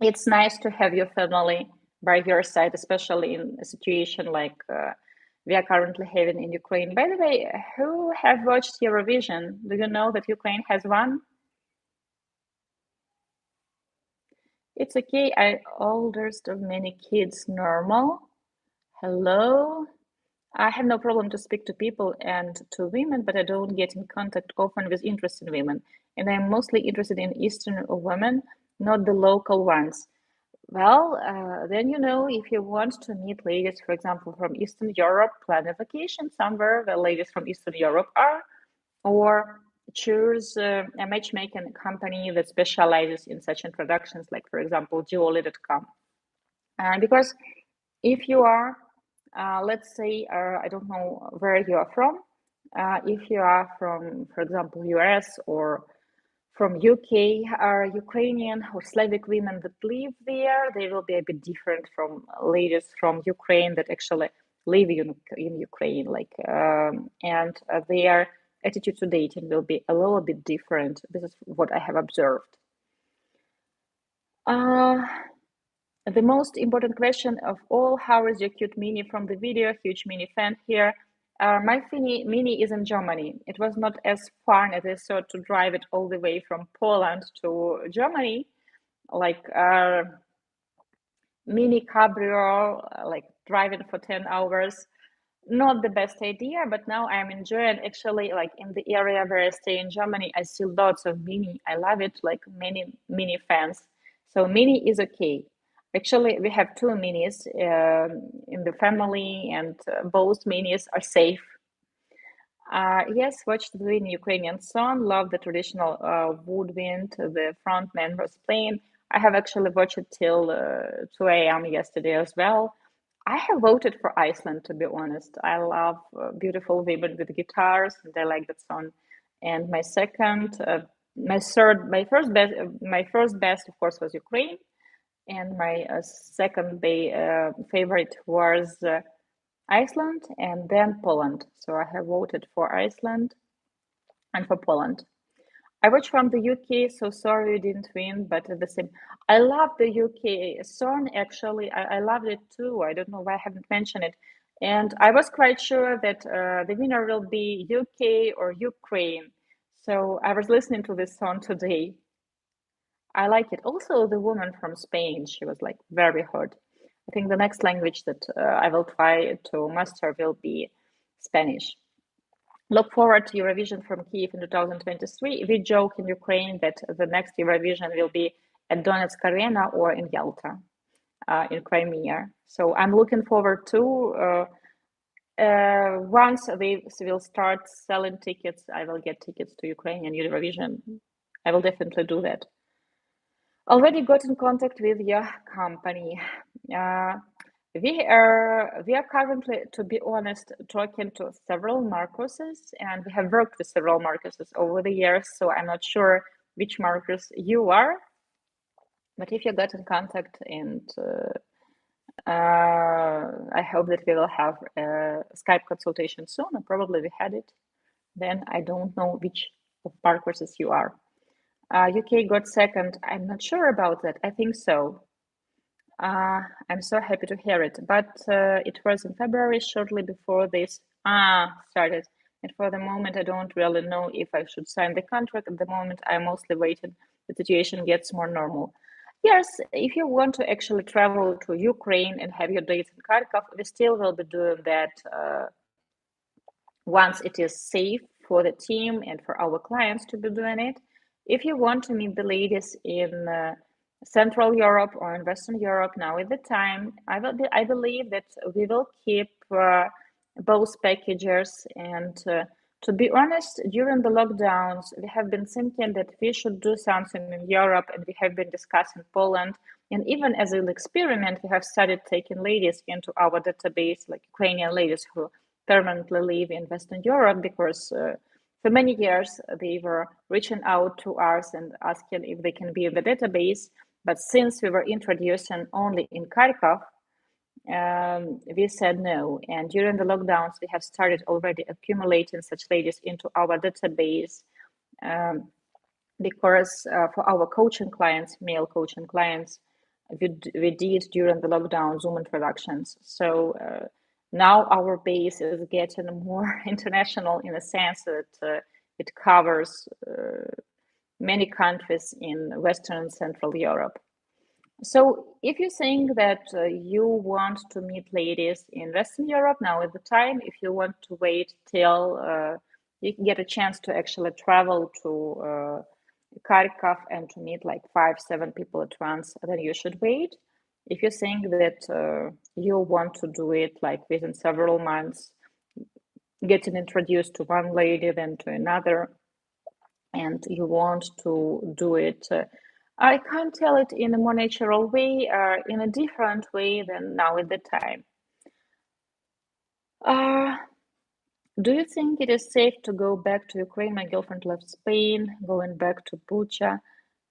it's nice to have your family by your side, especially in a situation like we are currently having in Ukraine. By the way, who have watched Eurovision? Do you know that Ukraine has won? It's okay. I oldest of many kids. Normal. Hello. I have no problem to speak to people and to women, but I don't get in contact often with interesting women. And I'm mostly interested in Eastern women, not the local ones. Well, then if you want to meet ladies, for example, from Eastern Europe, plan a vacation somewhere where ladies from Eastern Europe are, or choose a matchmaking company that specializes in such introductions, like, for example, Diolli.com. Because if you are, let's say, I don't know where you are from. If you are from, for example, US or from UK, are Ukrainian or Slavic women that live there, they will be a bit different from ladies from Ukraine that actually live in Ukraine. And their attitude to dating will be a little bit different. This is what I have observed. Uh, the most important question of all, how is your cute mini from the video? Huge mini fan here. My mini is in Germany. It was not as fun as I thought to drive it all the way from Poland to Germany. Like mini cabrio, like driving for 10 hours. Not the best idea, but now I'm enjoying actually like in the area where I stay in Germany, I see lots of mini. I love it, like many mini fans. So mini is okay. Actually, we have two minis in the family, and both minis are safe. Yes, watched the Ukrainian song, love the traditional woodwind the frontman was playing. I have actually watched it till 2 a.m. yesterday as well. I have voted for Iceland, to be honest. I love beautiful women with guitars, and I like that song. And my first best, of course, was Ukraine, and my second favorite was Iceland, and then Poland. So I have voted for Iceland and for Poland. I watched from the UK, so sorry you didn't win, but at the same, I love the UK song. Actually, I loved it too. I don't know why I haven't mentioned it, and I was quite sure that the winner will be UK or Ukraine. So I was listening to this song today. I like it. Also, the woman from Spain, she was like very hot. I think the next language that I will try to master will be Spanish. Look forward to Eurovision from Kiev in 2023. We joke in Ukraine that the next Eurovision will be at Donetsk Arena or in Yalta, in Crimea. So I'm looking forward to once they will start selling tickets, I will get tickets to Ukrainian Eurovision. I will definitely do that. Already got in contact with your company. We are currently, to be honest, talking to several Marcoses, and we have worked with several Marcoses over the years. So I'm not sure which Marcos you are, but if you got in contact, and I hope that we will have a Skype consultation soon, and probably we had it. Then I don't know which of Marcoses you are. UK got second. I'm not sure about that. I think so. I'm so happy to hear it. But it was in February, shortly before this started. And for the moment, I don't really know if I should sign the contract. At the moment, I'm mostly waiting the situation gets more normal. Yes, if you want to actually travel to Ukraine and have your dates in Kharkov, we still will be doing that once it is safe for the team and for our clients to be doing it. If you want to meet the ladies in Central Europe or in Western Europe now at the time, I believe that we will keep both packages. And to be honest, during the lockdowns, we have been thinking that we should do something in Europe, and we have been discussing Poland. And even as an experiment, we have started taking ladies into our database, like Ukrainian ladies who permanently live in Western Europe, because for many years they were reaching out to us and asking if they can be in the database. But since we were introducing only in Kharkov, we said no. And during the lockdowns, we have started already accumulating such ladies into our database, because for our coaching clients, male coaching clients, we did during the lockdown Zoom introductions. So now our base is getting more international in a sense that it covers many countries in Western and Central Europe. So if you think that you want to meet ladies in Western Europe now at the time, if you want to wait till you can get a chance to actually travel to Kharkov and to meet like 5, 7 people at once, then you should wait. If you think that you want to do it like within several months, getting introduced to one lady, then to another, and you want to do it, I can't tell it in a more natural way, in a different way than now at the time. Uh, do you think it is safe to go back to Ukraine? My girlfriend left Spain, going back to Bucha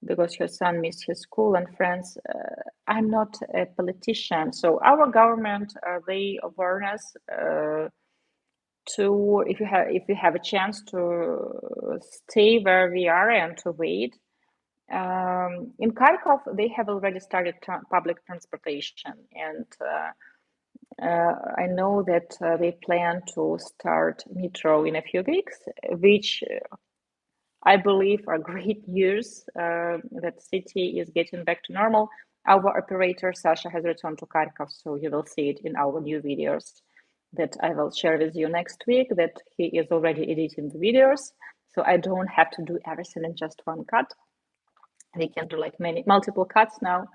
because her son missed his school and friends. I'm not a politician, so our government they warn us to if you have a chance to stay where we are and to wait. In Kharkov, they have already started public transportation, and I know that they plan to start metro in a few weeks, which I believe are great news that city is getting back to normal. Our operator Sasha has returned to Kharkov, so you will see it in our new videos that I will share with you next week. That he is already editing the videos, so I don't have to do everything in just one cut. We can do like multiple cuts now.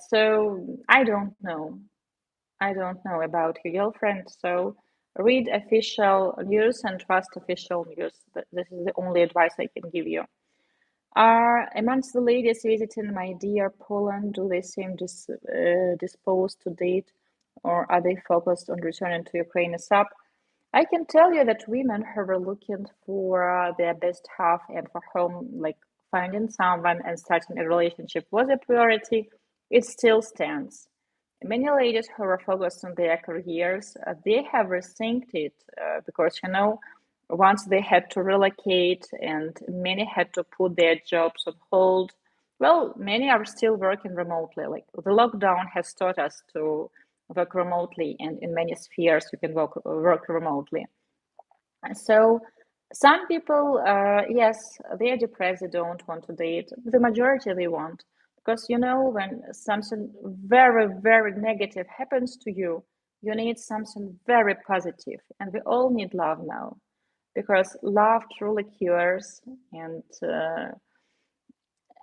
So I don't know. I don't know about your girlfriend. So read official news and trust official news. This is the only advice I can give you. Are amongst the ladies visiting my dear Poland, do they seem disposed to date, or are they focused on returning to Ukraine ASAP? I can tell you that women who were looking for their best half and for whom, like finding someone and starting a relationship was a priority, it still stands. Many ladies who are focused on their careers, they have rethinked it because, once they had to relocate and many had to put their jobs on hold. Well, many are still working remotely. Like the lockdown has taught us to work remotely, and in many spheres you can work remotely. So some people, yes, they are depressed, they don't want to date. The majority they want. Because when something very, very negative happens to you, you need something very positive. And we all need love now. Because love truly cures. And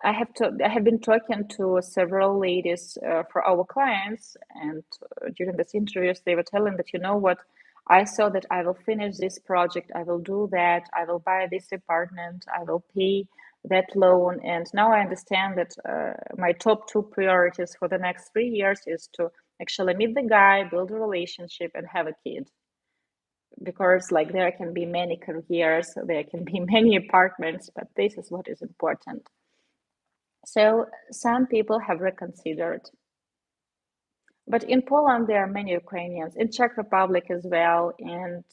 I have been talking to several ladies for our clients, and during these interviews, they were telling that what, I saw that I will finish this project, I will do that, I will buy this apartment, I will pay that loan, and now I understand that my top 2 priorities for the next 3 years is to actually meet the guy, build a relationship, and have a kid. Because like there can be many careers, there can be many apartments, but this is what is important. So some people have reconsidered. But in Poland, there are many Ukrainians, in Czech Republic as well, and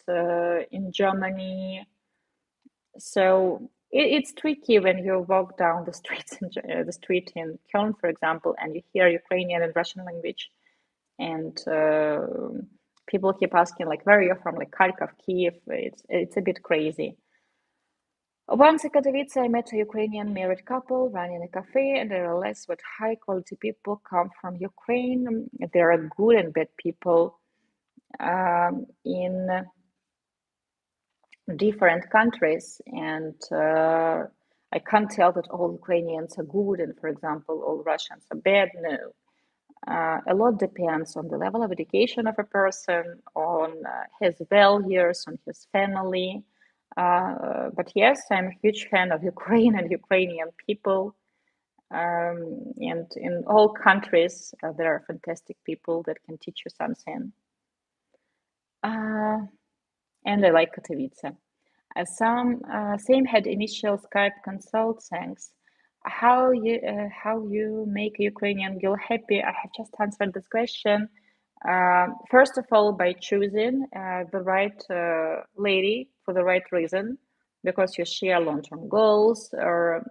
in Germany. So it's tricky when you walk down the streets the street in Köln, for example, and you hear Ukrainian and Russian language, and people keep asking like, where are you from? Like Kharkov, Kiev. It's a bit crazy. Once in Katowice, I met a Ukrainian married couple running a cafe, and I realized what high quality people come from Ukraine. There are good and bad people in different countries, and I can't tell that all Ukrainians are good and, for example, all Russians are bad. No. A lot depends on the level of education of a person, on his values, on his family. But yes, I'm a huge fan of Ukraine and Ukrainian people. And in all countries, there are fantastic people that can teach you something. And I like Katowice. Same had initial Skype consult. Thanks. How you make a Ukrainian girl happy? I have just answered this question. First of all, by choosing the right lady for the right reason, because you share long-term goals or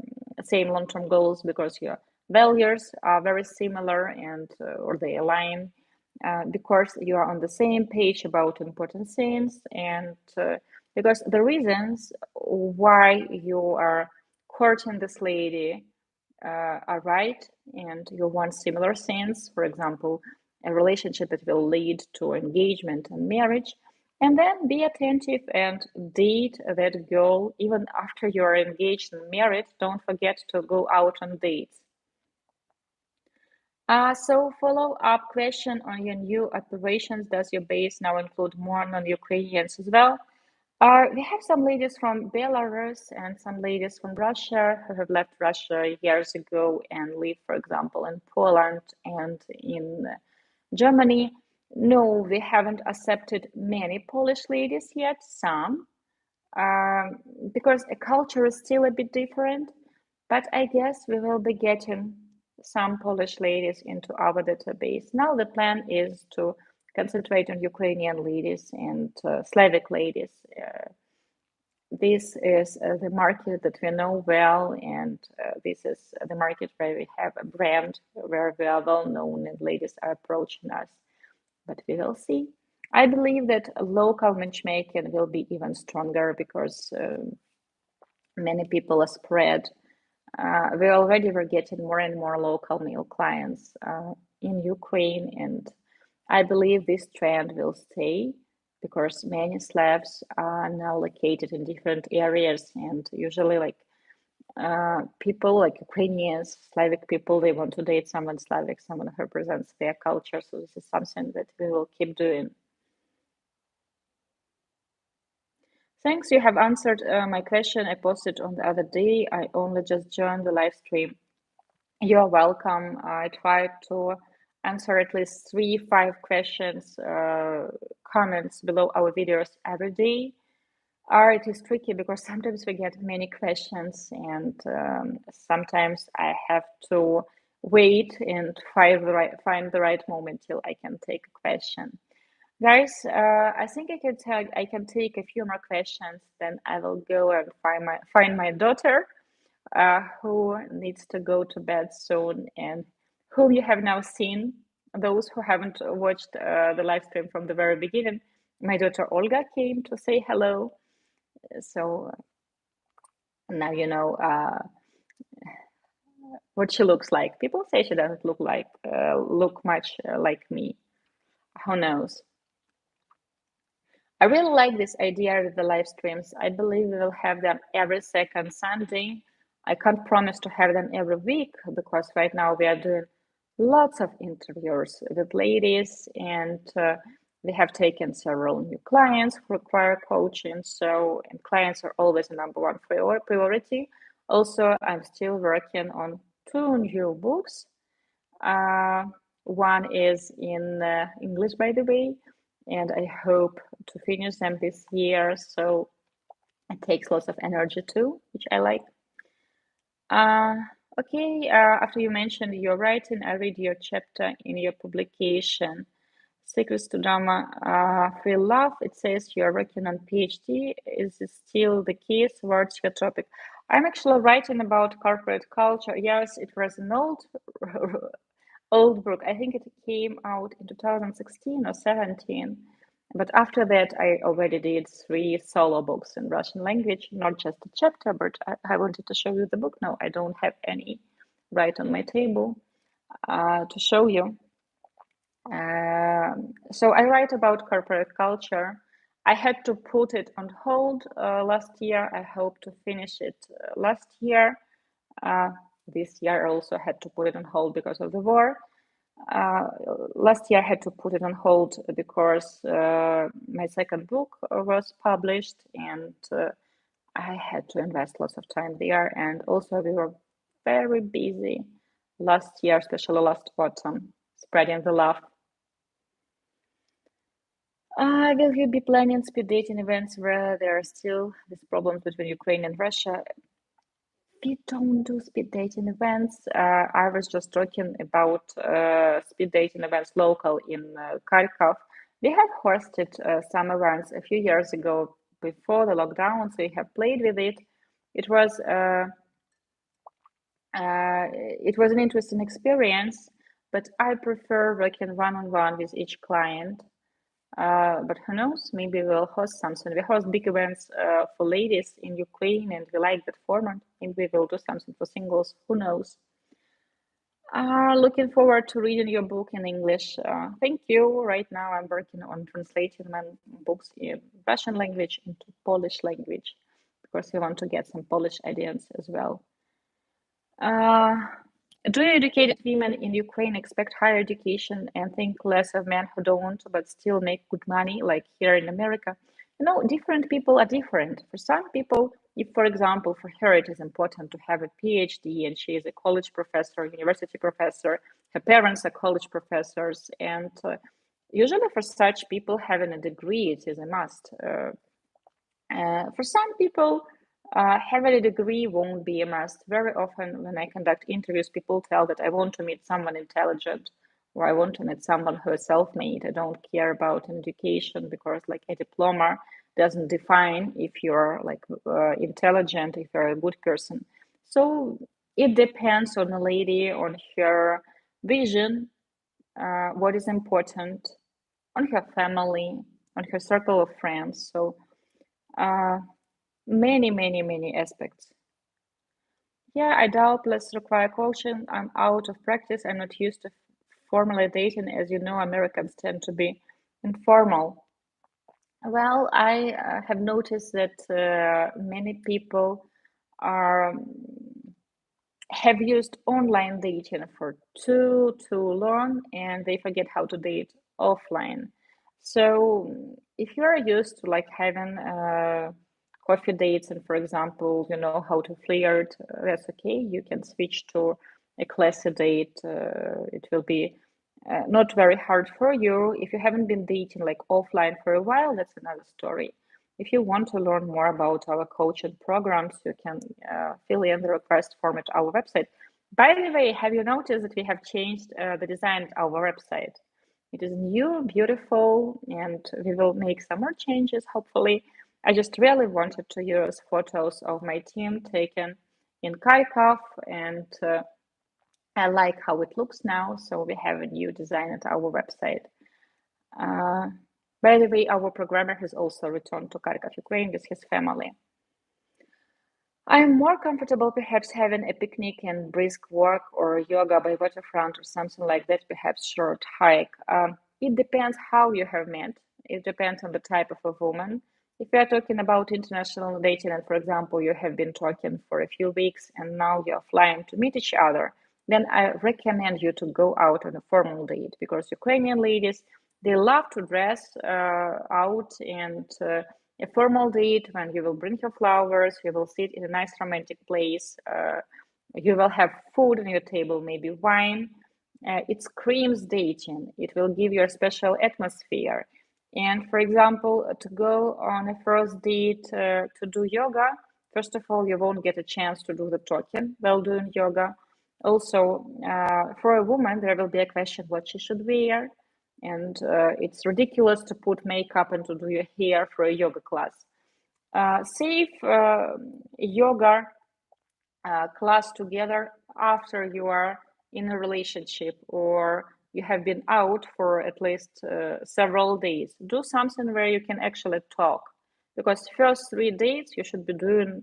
same long-term goals, because your values are very similar and or they align, because you are on the same page about important things, and because the reasons why you are courting this lady are right, and you want similar things, for example, a relationship that will lead to engagement and marriage. And then be attentive and date that girl even after you are engaged and married. Don't forget to go out on dates. So follow-up question on your new operations. Does your base now include more non-Ukrainians as well? We have some ladies from Belarus and some ladies from Russia who have left Russia years ago and live, for example, in Poland and in Germany. No, we haven't accepted many Polish ladies yet, some, because the culture is still a bit different. But I guess we will be getting some Polish ladies into our database. Now the plan is to concentrate on Ukrainian ladies and Slavic ladies. This is the market that we know well, and this is the market where we have a brand, where we are well known and ladies are approaching us. But we will see. I believe that local matchmaking will be even stronger because many people are spread. We already were getting more and more local male clients in Ukraine, and I believe this trend will stay because many Slavs are now located in different areas, and usually, like people like Ukrainians, Slavic people, they want to date someone Slavic, someone who represents their culture. So this is something that we will keep doing. Thanks, you have answered my question I posted on the other day. I only just joined the live stream. You're welcome. I try to answer at least 3-5 questions, comments below our videos every day. It is tricky because sometimes we get many questions, and sometimes I have to wait and find the right moment till I can take a question. Guys, I think I can take a few more questions, then I will go and find my daughter, who needs to go to bed soon, and whom you have now seen. Those who haven't watched the live stream from the very beginning, my daughter Olga came to say hello. So now you know what she looks like. People say she doesn't look much like me. Who knows? I really like this idea with the live streams. I believe we will have them every second Sunday. I can't promise to have them every week because right now we are doing lots of interviews with ladies, and we have taken several new clients who require coaching. So, and clients are always the number one priority. Also, I'm still working on 2 new books. One is in English, by the way, and I hope to finish them this year. So it takes lots of energy too, which I like. Okay, after you mentioned your writing, I read your chapter in your publication, Secrets to Drama Free Love. It says you're working on PhD. Is this still the case? What's your topic? I'm actually writing about corporate culture. Yes, it was an old book. I think it came out in 2016 or 17. But after that, I already did 3 solo books in Russian language, not just a chapter, but I wanted to show you the book. No, I don't have any right on my table to show you. So I write about corporate culture. I had to put it on hold last year. I hope to finish it last year. This year I also had to put it on hold because of the war. Uh, Last year I had to put it on hold because my second book was published, and I had to invest lots of time there. And also we were very busy last year, especially last autumn, spreading the love. Will you be planning speed dating events where there are still these problems between Ukraine and Russia? We don't do speed dating events. I was just talking about speed dating events local in Kharkov. We have hosted some events a few years ago before the lockdown, so we have played with it. It was an interesting experience, but I prefer working one-on-one with each client. But who knows? Maybe we'll host something. We host big events for ladies in Ukraine, and we like that format. Maybe we will do something for singles. Who knows? Looking forward to reading your book in English. Thank you. Right now, I'm working on translating my books in Russian language into Polish language because we want to get some Polish audience as well. Do educated women in Ukraine expect higher education and think less of men who don't, but still make good money, like here in America? Different people are different. For some people, if, for example, for her it is important to have a PhD and she is a college professor, university professor, her parents are college professors, and usually for such people, having a degree it is a must. For some people, having a degree won't be a must. Very often, when I conduct interviews, people tell that I want to meet someone intelligent, or I want to meet someone who is self-made. I don't care about an education because, like, a diploma doesn't define if you're like intelligent, if you're a good person. So it depends on the lady, on her vision, what is important, on her family, on her circle of friends. So. Many, many, many aspects. Yeah, I doubtless require caution. I'm out of practice. I'm not used to formal dating. As you know, Americans tend to be informal. Well, I have noticed that many people are have used online dating for too long, and they forget how to date offline. So if you are used to like having coffee dates and, for example, you know how to flirt, that's okay. You can switch to a classy date. It will be not very hard for you. If you haven't been dating like offline for a while, that's another story. If you want to learn more about our coaching programs, you can fill in the request form at our website. By the way, have you noticed that we have changed the design of our website? It is new, beautiful, and we will make some more changes, hopefully. I just really wanted to use photos of my team taken in Kharkov, and I like how it looks now, so we have a new design at our website. By the way, our programmer has also returned to Kharkov, Ukraine with his family. I'm more comfortable perhaps having a picnic and brisk walk or yoga by waterfront or something like that, perhaps short hike. It depends how you have met. It depends on the type of a woman. If we are talking about international dating and, for example, you have been talking for a few weeks and now you're flying to meet each other, then I recommend you to go out on a formal date because Ukrainian ladies, they love to dress out, and a formal date when you will bring your flowers, you will sit in a nice romantic place, you will have food on your table, maybe wine. It screams dating. It will give you a special atmosphere. And for example, to go on a first date to do yoga, first of all, you won't get a chance to do the talking while doing yoga. Also, for a woman, there will be a question what she should wear. And it's ridiculous to put makeup and to do your hair for a yoga class. Save yoga class together after you are in a relationship or you have been out for at least several days. Do something where you can actually talk, because first 3 dates you should be doing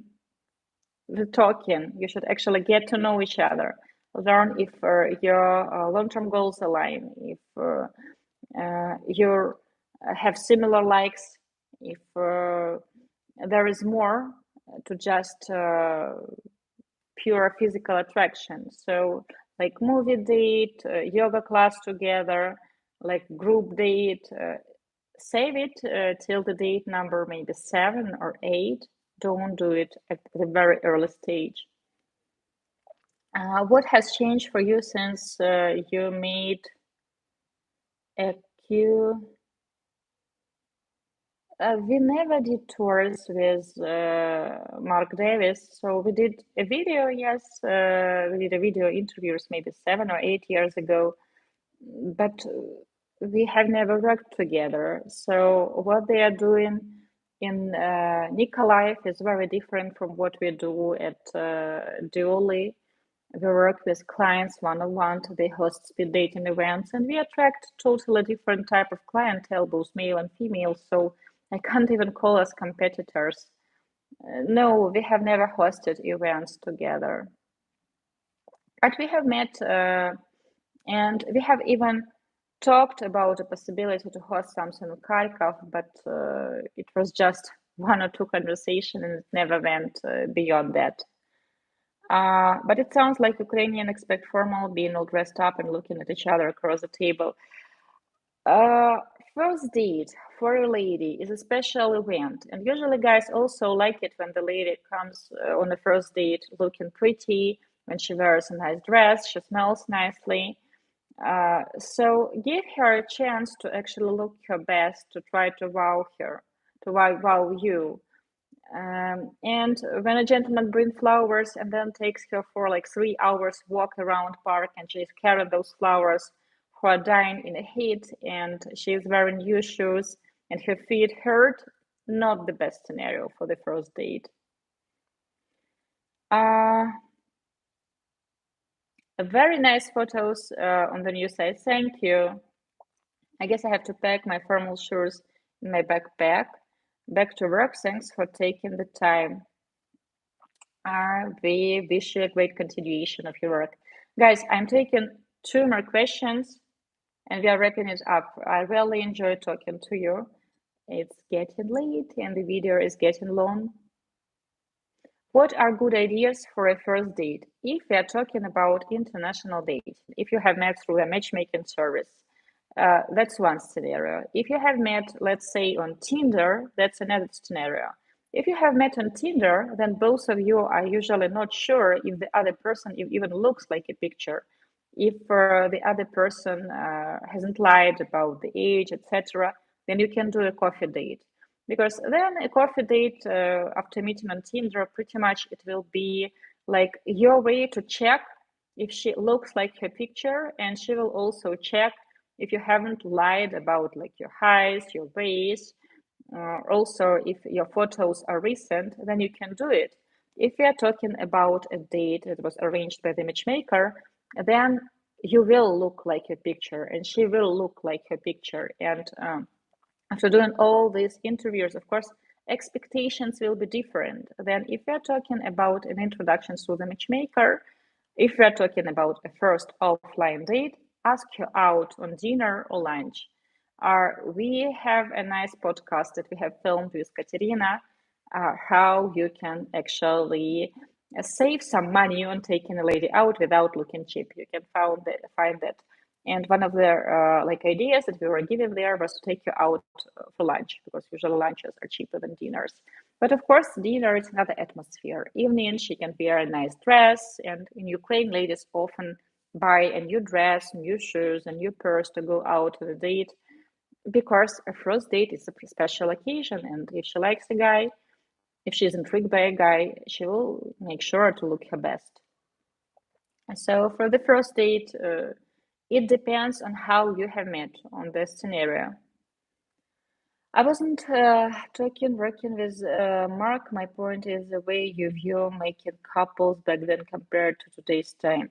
the talking. You should actually get to know each other, learn if your long-term goals align, if you have similar likes, if there is more to just pure physical attraction. So, like movie date, yoga class together, like group date. Save it till the date number maybe 7 or 8. Don't do it at the very early stage. What has changed for you since you made a Q? We never did tours with Mark Davis, so we did a video, yes, we did a video interviews maybe 7 or 8 years ago, but we have never worked together. So what they are doing in Nikolaev is very different from what we do at Diolli. We work with clients one-on-one. They host speed dating events, and we attract totally different type of clientele, both male and female. So I can't even call us competitors. No, we have never hosted events together, but we have met, and we have even talked about the possibility to host something in Kharkov, but it was just 1 or 2 conversations, and it never went beyond that. But it sounds like Ukrainian expect formal, being all dressed up and looking at each other across the table. First date for a lady is a special event, and usually guys also like it when the lady comes on the first date looking pretty, when she wears a nice dress, she smells nicely. So give her a chance to actually look her best, to try to wow her, to wow you. And when a gentleman brings flowers and then takes her for like 3 hours walk around park, and she's carrying those flowers who are dying in the heat, and she's wearing new shoes and her feet hurt, not the best scenario for the first date. Very nice photos on the new site. Thank you. I guess I have to pack my formal shoes in my backpack. Back to work. Thanks for taking the time. We wish you a great continuation of your work. Guys, I'm taking 2 more questions and we are wrapping it up. I really enjoy talking to you. It's getting late and the video is getting long. What are good ideas for a first date? If we are talking about international dating, if you have met through a matchmaking service, that's one scenario. If you have met, let's say, on Tinder, that's another scenario. If you have met on Tinder, then both of you are usually not sure if the other person even looks like a picture, if the other person hasn't lied about the age, etc., then you can do a coffee date. Because then a coffee date after meeting on Tinder, pretty much it will be like your way to check if she looks like her picture, and she will also check if you haven't lied about like your height, your race. Also, if your photos are recent, then you can do it. If we are talking about a date that was arranged by the matchmaker, then you will look like your picture and she will look like her picture. And after doing all these interviews, of course, expectations will be different than if we are talking about an introduction to the matchmaker. If we are talking about a first offline date, ask her out on dinner or lunch. We have a nice podcast that we have filmed with Katerina, how you can actually save some money on taking a lady out without looking cheap. You can find that. And one of the like ideas that we were given there was to take you out for lunch, because usually lunches are cheaper than dinners. But of course, dinner is another atmosphere. Evening, she can wear a nice dress, and in Ukraine, ladies often buy a new dress, new shoes, a new purse to go out on a date, because a first date is a special occasion, and if she likes a guy, if she's intrigued by a guy, she will make sure to look her best. So for the first date, it depends on how you have met on this scenario. I wasn't working with Mark. My point is the way you view making couples back then compared to today's time.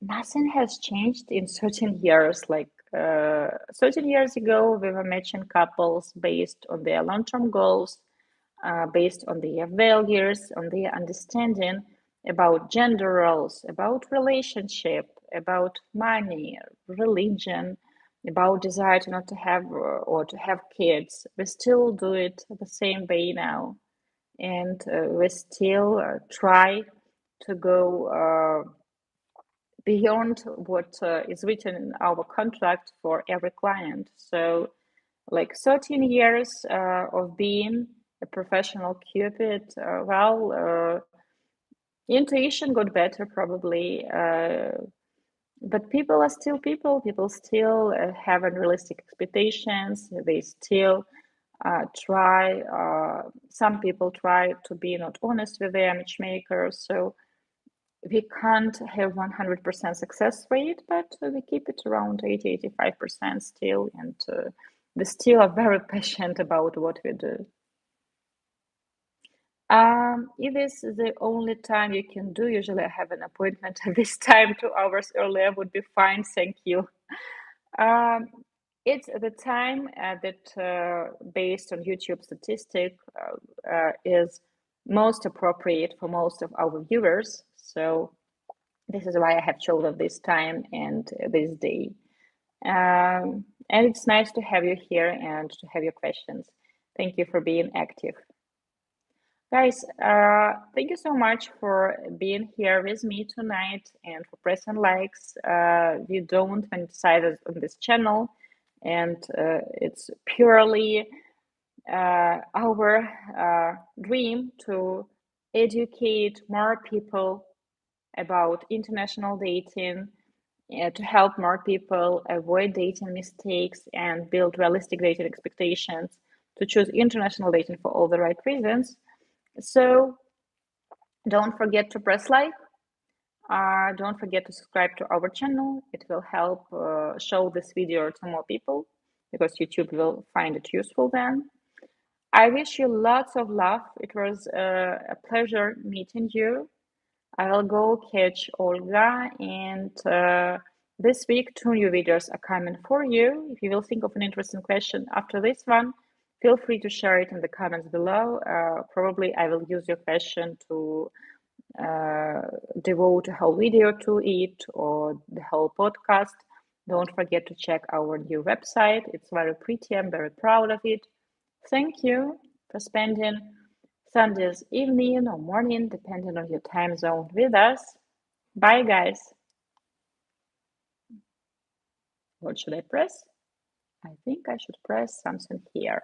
Nothing has changed in certain years. Like 13 years ago, we were matching couples based on their long-term goals, based on their values, on their understanding about gender roles, about relationship, about money, religion, about desire to not to have or to have kids. We still do it the same way now, and we still try to go beyond what is written in our contract for every client. So, like 13 years of being a professional cupid, intuition got better probably, but people are still people. People still have unrealistic expectations. They still try, some people try to be not honest with their matchmakers. So we can't have 100% success rate, but we keep it around 80-85% still, and we still are very passionate about what we do. If this is the only time you can do, usually I have an appointment at this time, 2 hours earlier would be fine, thank you. Um, it's the time that, based on YouTube statistic, is most appropriate for most of our viewers. So this is why I have chosen this time and this day. And it's nice to have you here and to have your questions. Thank you for being active. Guys, thank you so much for being here with me tonight and for pressing likes. We don't monetize on this channel, and it's purely our dream to educate more people about international dating, to help more people avoid dating mistakes and build realistic dating expectations, to choose international dating for all the right reasons. So don't forget to press like. Don't forget to subscribe to our channel. It will help show this video to more people because YouTube will find it useful then. I wish you lots of love. It was a pleasure meeting you. I will go catch Olga, and this week 2 new videos are coming for you. If you will think of an interesting question after this one, feel free to share it in the comments below. Probably I will use your question to devote a whole video to it or the whole podcast. Don't forget to check our new website. It's very pretty. I'm very proud of it. Thank you for spending Sunday's evening or morning, depending on your time zone, with us. Bye, guys. What should I press? I think I should press something here.